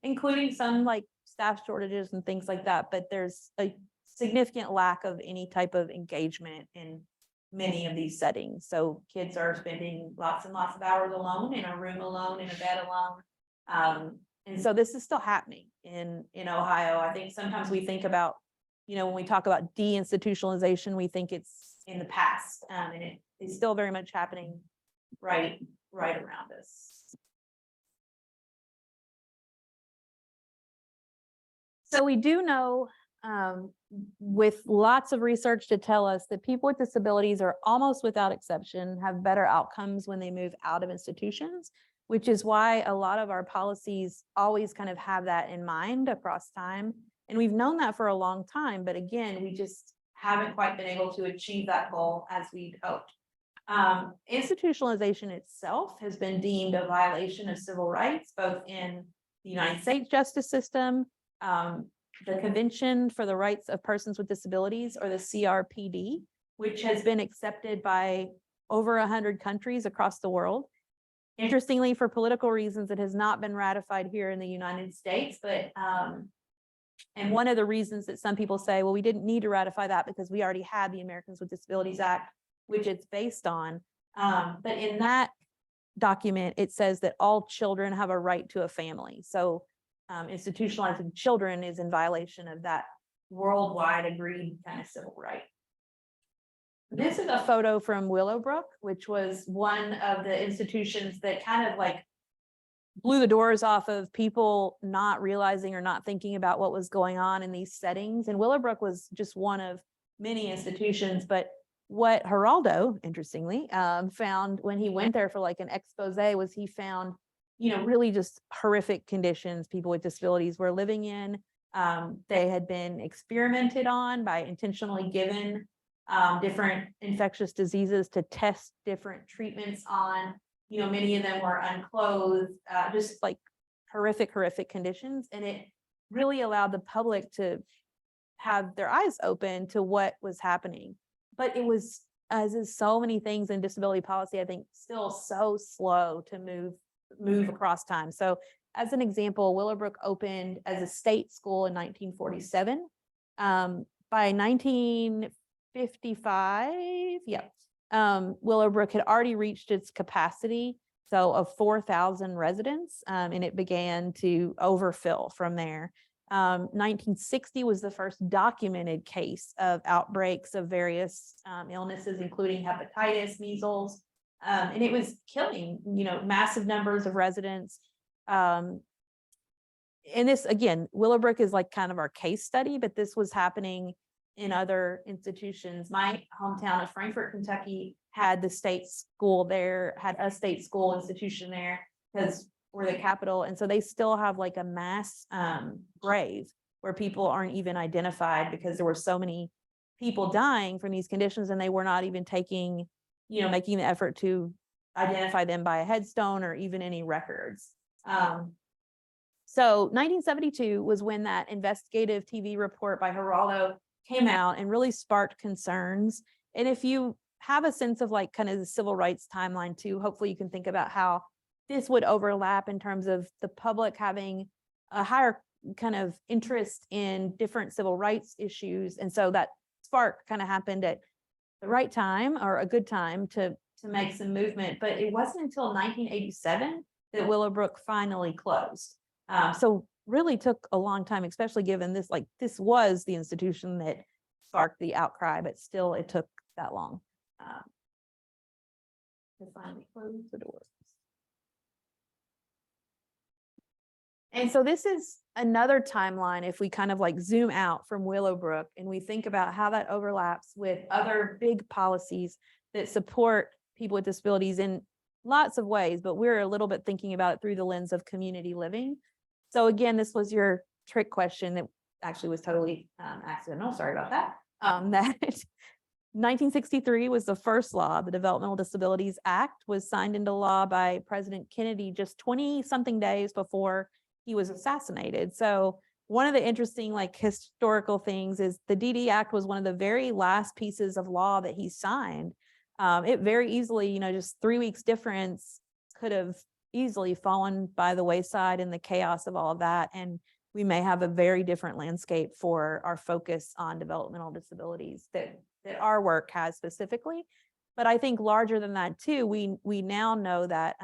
including some like staff shortages and things like that, but there's a significant lack of any type of engagement in many of these settings. So kids are spending lots and lots of hours alone, in a room alone, in a bed alone. And so this is still happening in Ohio. I think sometimes we think about, when we talk about deinstitutionalization, we think it's in the past, and it is still very much happening right around us. So we do know, with lots of research to tell us, that people with disabilities are almost without exception have better outcomes when they move out of institutions, which is why a lot of our policies always kind of have that in mind across time. And we've known that for a long time, but again, we just haven't quite been able to achieve that goal as we'd hoped. Institutionalization itself has been deemed a violation of civil rights, both in the United States justice system, the Convention for the Rights of Persons with Disabilities, or the CRPD, which has been accepted by over 100 countries across the world. Interestingly, for political reasons, it has not been ratified here in the United States, but and one of the reasons that some people say, well, we didn't need to ratify that because we already had the Americans with Disabilities Act, which it's based on. But in that document, it says that all children have a right to a family. So institutionalizing children is in violation of that worldwide agreed kind of civil right. This is a photo from Willowbrook, which was one of the institutions that kind of like blew the doors off of people not realizing or not thinking about what was going on in these settings. And Willowbrook was just one of many institutions, but what Geraldo, interestingly, found when he went there for like an expose was he found, really just horrific conditions people with disabilities were living in. They had been experimented on by intentionally given different infectious diseases to test different treatments on. many of them were unclothed, just like horrific conditions. And it really allowed the public to have their eyes open to what was happening. But it was, as is so many things in disability policy, I think still so slow to move across time. So as an example, Willowbrook opened as a state school in 1947. By 1955, Willowbrook had already reached its capacity, so of 4,000 residents, and it began to overfill from there. 1960 was the first documented case of outbreaks of various illnesses, including hepatitis, measles, and it was killing, massive numbers of residents. And this, again, Willowbrook is like kind of our case study, but this was happening in other institutions. My hometown of Frankfort, Kentucky had the state school there, had a state school institution there because we're the capital. And so they still have like a mass grave where people aren't even identified because there were so many people dying from these conditions and they were not even taking, making the effort to identify them by a headstone or even any records. So 1972 was when that investigative TV report by Geraldo came out and really sparked concerns. And if you have a sense of like kind of the civil rights timeline too, hopefully you can think about how this would overlap in terms of the public having a higher kind of interest in different civil rights issues. And so that spark kind of happened at the right time or a good time to make some movement. But it wasn't until 1987 that Willowbrook finally closed. So really took a long time, especially given this, like this was the institution that sparked the outcry, but still it took that long to finally close the doors. And so this is another timeline if we kind of like zoom out from Willowbrook and we think about how that overlaps with other big policies that support people with disabilities in lots of ways, but we're a little bit thinking about it through the lens of community living. So again, this was your trick question that actually was totally accidental. Sorry about that. That 1963 was the first law. The Developmental Disabilities Act was signed into law by President Kennedy just 20 something days before he was assassinated. So one of the interesting like historical things is the DD Act was one of the very last pieces of law that he signed. It very easily, just 3 weeks difference could have easily fallen by the wayside in the chaos of all of that. And we may have a very different landscape for our focus on developmental disabilities that our work has specifically. But I think larger than that too, we now know that,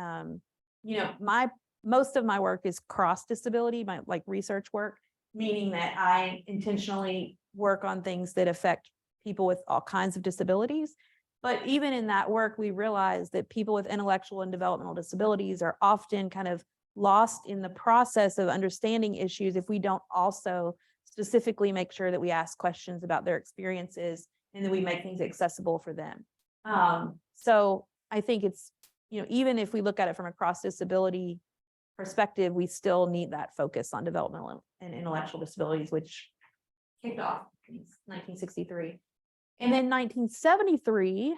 most of my work is cross disability, my like research work, meaning that I intentionally work on things that affect people with all kinds of disabilities. But even in that work, we realize that people with intellectual and developmental disabilities are often kind of lost in the process of understanding issues if we don't also specifically make sure that we ask questions about their experiences and that we make things accessible for them. So I think it's, even if we look at it from a cross disability perspective, we still need that focus on developmental and intellectual disabilities, which kicked off in 1963. And then 1973,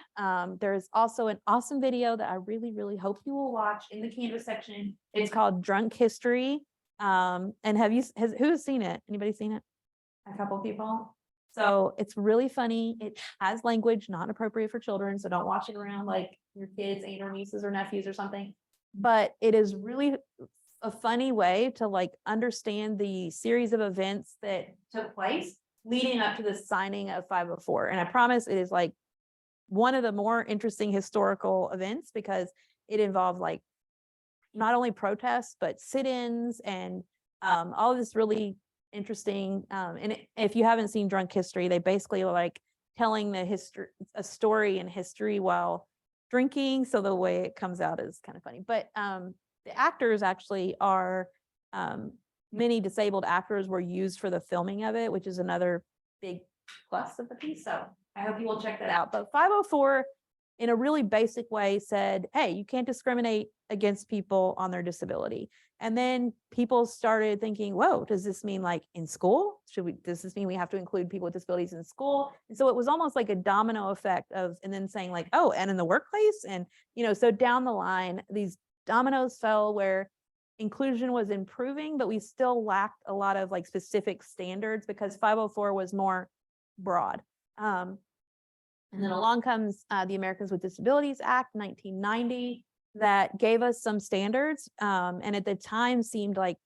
there's also an awesome video that I really, really hope you will watch in the Canvas section. It's called Drunk History. And who's seen it? Anybody seen it? A couple of people. So it's really funny. It has language not appropriate for children. So don't watch it around like your kids, aunt or nieces or nephews or something. But it is really a funny way to like understand the series of events that took place leading up to the signing of 504. And I promise it is like one of the more interesting historical events because it involved like not only protests, but sit-ins and all of this really interesting. And if you haven't seen Drunk History, they basically are like telling a story in history while drinking. So the way it comes out is kind of funny, but the actors actually are, many disabled actors were used for the filming of it, which is another big plus of the piece. So I hope you will check that out. But 504 in a really basic way said, hey, you can't discriminate against people on their disability. And then people started thinking, whoa, does this mean like in school? Does this mean we have to include people with disabilities in school? And so it was almost like a domino effect of, and then saying like, oh, and in the workplace. And, so down the line, these dominoes fell where inclusion was improving, but we still lacked a lot of like specific standards because 504 was more broad. And then along comes the Americans with Disabilities Act, 1990. That gave us some standards, and at the time seemed like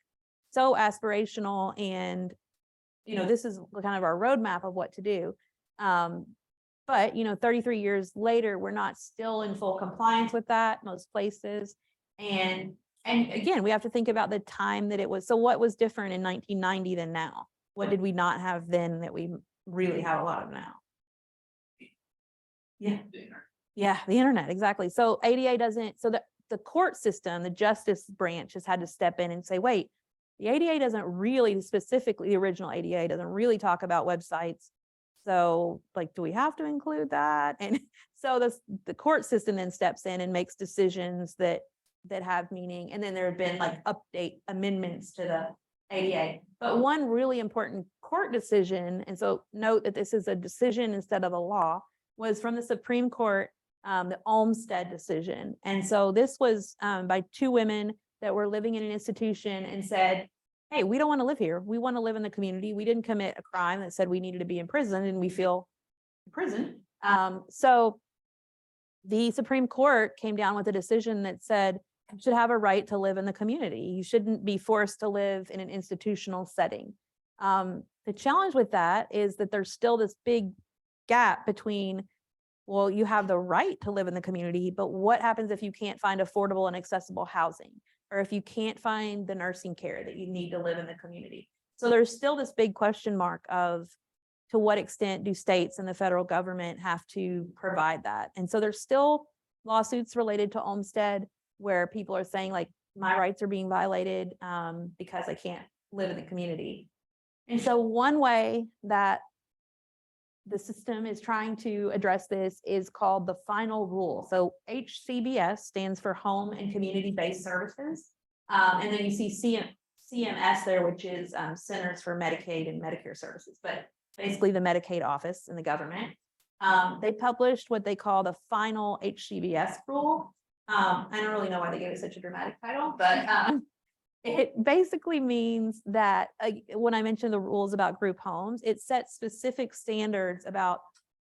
so aspirational, and this is kind of our roadmap of what to do. But 33 years later, we're not still in full compliance with that most places, and again, we have to think about the time that it was. So what was different in 1990 than now? What did we not have then that we really have a lot of now? Yeah. Yeah, the internet, exactly. So ADA doesn't, so the court system, the justice branch has had to step in and say, wait, the ADA doesn't really specifically, the original ADA doesn't really talk about websites. So like, do we have to include that? And so the court system then steps in and makes decisions that have meaning. And then there have been like update amendments to the ADA. But one really important court decision, and so note that this is a decision instead of a law, was from the Supreme Court, the Olmstead decision. And so this was by two women that were living in an institution and said, hey, we don't want to live here. We want to live in the community. We didn't commit a crime that said we needed to be in prison, and we feel imprisoned. So the Supreme Court came down with a decision that said you should have a right to live in the community. You shouldn't be forced to live in an institutional setting. The challenge with that is that there's still this big gap between, well, you have the right to live in the community, but what happens if you can't find affordable and accessible housing, or if you can't find the nursing care that you need to live in the community? So there's still this big question mark of, to what extent do states and the federal government have to provide that? And so there's still lawsuits related to Olmstead where people are saying like, my rights are being violated because I can't live in the community. And so one way that the system is trying to address this is called the final rule. So HCBS stands for Home and Community-Based Services. And then you see CMS there, which is Centers for Medicaid and Medicare Services, but basically the Medicaid office in the government. They published what they call the final HCBS rule. I don't really know why they gave it such a dramatic title, but it basically means that when I mentioned the rules about group homes, it sets specific standards about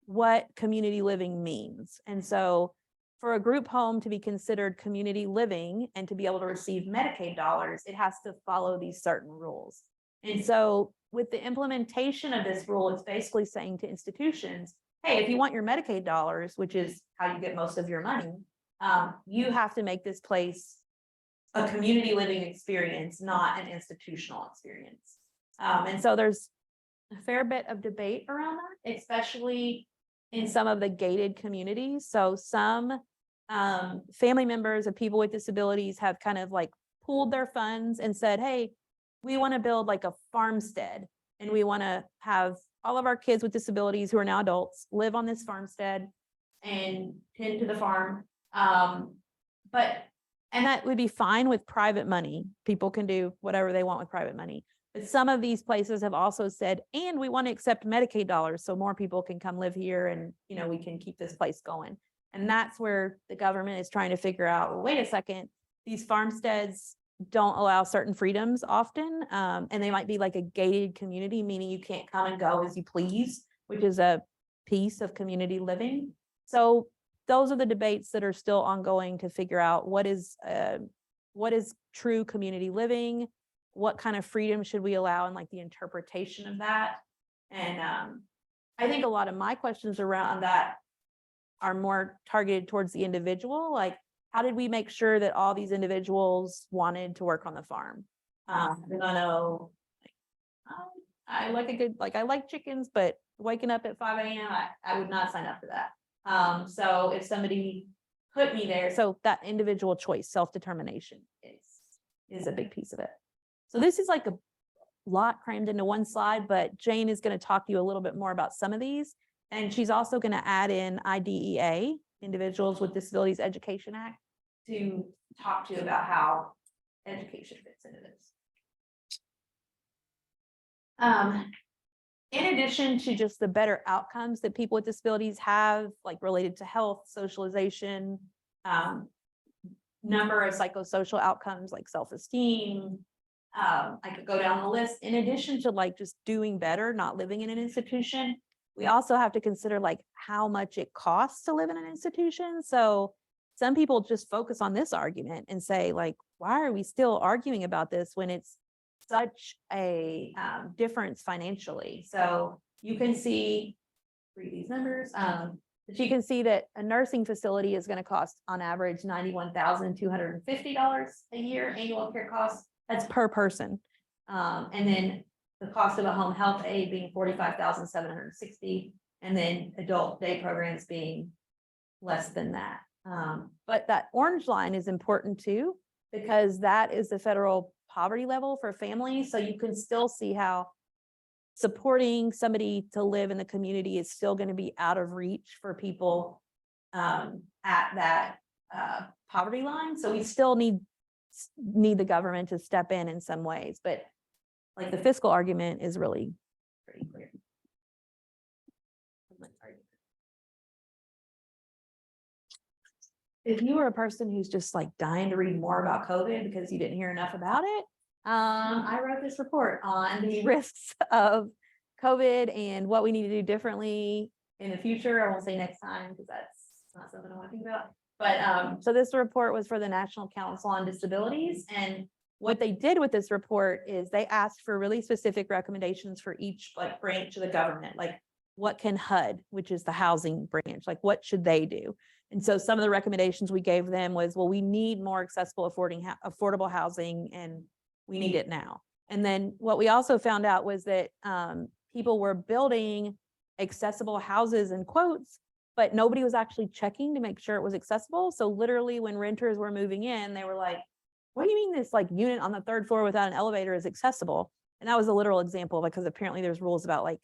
what community living means. And so for a group home to be considered community living and to be able to receive Medicaid dollars, it has to follow these certain rules. And so with the implementation of this rule, it's basically saying to institutions, hey, if you want your Medicaid dollars, which is how you get most of your money, you have to make this place a community living experience, not an institutional experience. And so there's a fair bit of debate around that, especially in some of the gated communities. So some family members of people with disabilities have kind of like pooled their funds and said, hey, we want to build like a farmstead, and we want to have all of our kids with disabilities who are now adults live on this farmstead and tend to the farm. And that would be fine with private money. People can do whatever they want with private money. But some of these places have also said, and we want to accept Medicaid dollars so more people can come live here, and we can keep this place going. And that's where the government is trying to figure out, well, wait a second, these farmsteads don't allow certain freedoms often. And they might be like a gated community, meaning you can't come and go as you please, which is a piece of community living. So those are the debates that are still ongoing to figure out what is true community living, what kind of freedom should we allow, and like the interpretation of that. And I think a lot of my questions around that are more targeted towards the individual. Like, how did we make sure that all these individuals wanted to work on the farm? I know I like chickens, but waking up at 5 a.m., I would not sign up for that. So if somebody put me there, so that individual choice, self-determination is a big piece of it. So this is like a lot crammed into one slide, but Jane is going to talk to you a little bit more about some of these. And she's also going to add in IDEA, Individuals with Disabilities Education Act, to talk to you about how education fits into this. In addition to just the better outcomes that people with disabilities have, like related to health, socialization, number of psychosocial outcomes like self-esteem. I could go down the list. In addition to like just doing better, not living in an institution, we also have to consider like how much it costs to live in an institution. So some people just focus on this argument and say like, why are we still arguing about this when it's such a difference financially? So you can see, read these numbers, but you can see that a nursing facility is going to cost on average $91,250 a year annual care costs. That's per person. And then the cost of a home health aide being $45,760, and then adult day programs being less than that. But that orange line is important too, because that is the federal poverty level for families. So you can still see how supporting somebody to live in the community is still going to be out of reach for people at that poverty line. So we still need the government to step in some ways, but like the fiscal argument is really pretty clear. If you were a person who's just like dying to read more about COVID because you didn't hear enough about it, I wrote this report on the risks of COVID and what we need to do differently in the future. I won't say next time because that's not something I want to think about. But so this report was for the National Council on Disabilities. And what they did with this report is they asked for really specific recommendations for each like branch of the government. Like what can HUD, which is the housing branch, like what should they do? And so some of the recommendations we gave them was, well, we need more accessible affordable housing and we need it now. And then what we also found out was that people were building accessible houses in quotes, but nobody was actually checking to make sure it was accessible. So literally when renters were moving in, they were like, what do you mean this like unit on the third floor without an elevator is accessible? And that was a literal example because apparently there's rules about like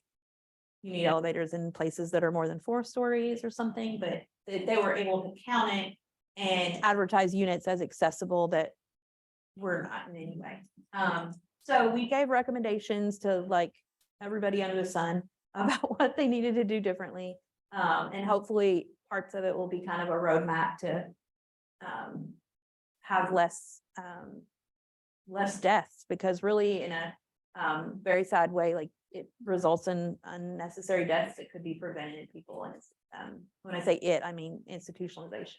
you need elevators in places that are more than 4 stories or something, but they were able to count it and advertise units as accessible that were not in any way. So we gave recommendations to like everybody under the sun about what they needed to do differently. And hopefully parts of it will be kind of a roadmap to have less deaths, because really in a very sad way, like it results in unnecessary deaths that could be prevented people. And it's, when I say it, I mean institutionalization.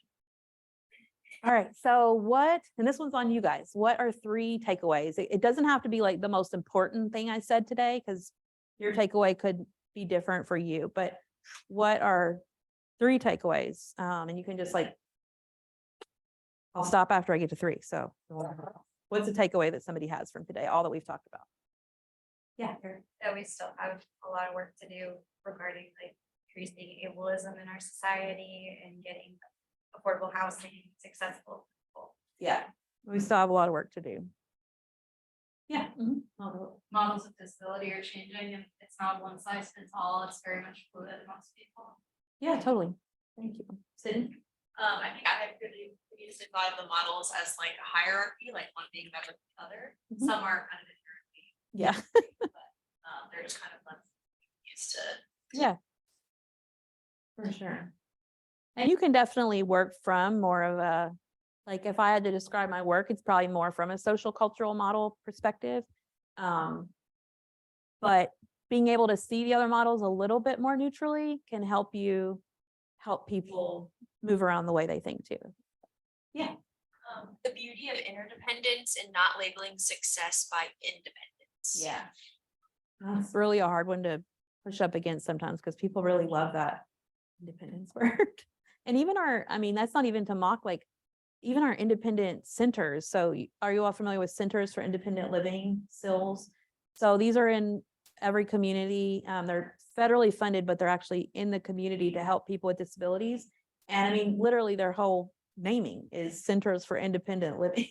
All right, so what, and this one's on you guys, what are 3 takeaways? It doesn't have to be like the most important thing I said today, because your takeaway could be different for you, but what are 3 takeaways? And you can just like, I'll stop after I get to 3. So what's the takeaway that somebody has from today, all that we've talked about? Yeah. That we still have a lot of work to do regarding like increasing ableism in our society and getting affordable housing accessible to people. Yeah, we still have a lot of work to do. Yeah. Models of disability are changing and it's not one size fits all. It's very much fluid amongst people. Yeah, totally. Thank you. Sydney? I think I had really used a lot of the models as like a hierarchy, like one being better than the other. Mhm. Some are kind of inherently, Yeah. but they're just kind of less used to. Yeah. For sure. And you can definitely work from more of a, like if I had to describe my work, it's probably more from a social cultural model perspective. But being able to see the other models a little bit more neutrally can help you help people move around the way they think too. Yeah. The beauty of interdependence and not labeling success by independence. Yeah. That's really a hard one to push up against sometimes because people really love that independence word. And even our, I mean, that's not even to mock, like even our independent centers. So are you all familiar with Centers for Independent Living, CILS? So these are in every community. They're federally funded, but they're actually in the community to help people with disabilities. And I mean, literally their whole naming is Centers for Independent Living.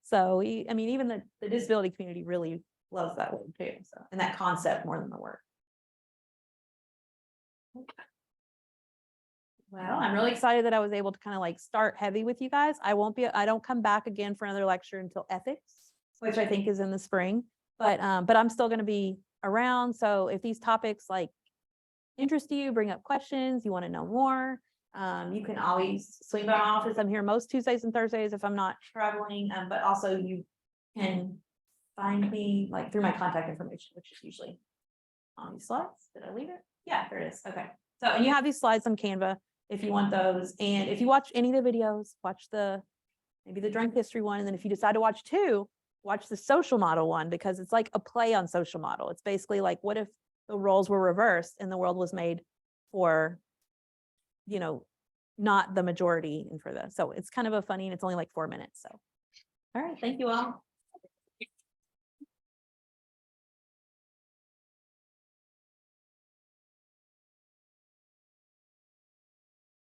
So I mean, even the disability community really loves that word too. So, and that concept more than the word. Well, I'm really excited that I was able to kind of like start heavy with you guys. I don't come back again for another lecture until ethics, which I think is in the spring. But I'm still gonna be around. So if these topics like interest you, bring up questions, you want to know more, you can always swing by my office. I'm here most Tuesdays and Thursdays if I'm not traveling, but also you can find me like through my contact information, which is usually on these slides. Did I leave it? Yeah, there it is. Okay. So, and you have these slides on Canva if you want those. And if you watch any of the videos, watch maybe the drunk history one. And then if you decide to watch two, watch the social model one, because it's like a play on social model. It's basically like, what if the roles were reversed and the world was made for, not the majority and for the, so it's kind of a funny, and it's only like 4 minutes. So, all right. Thank you all.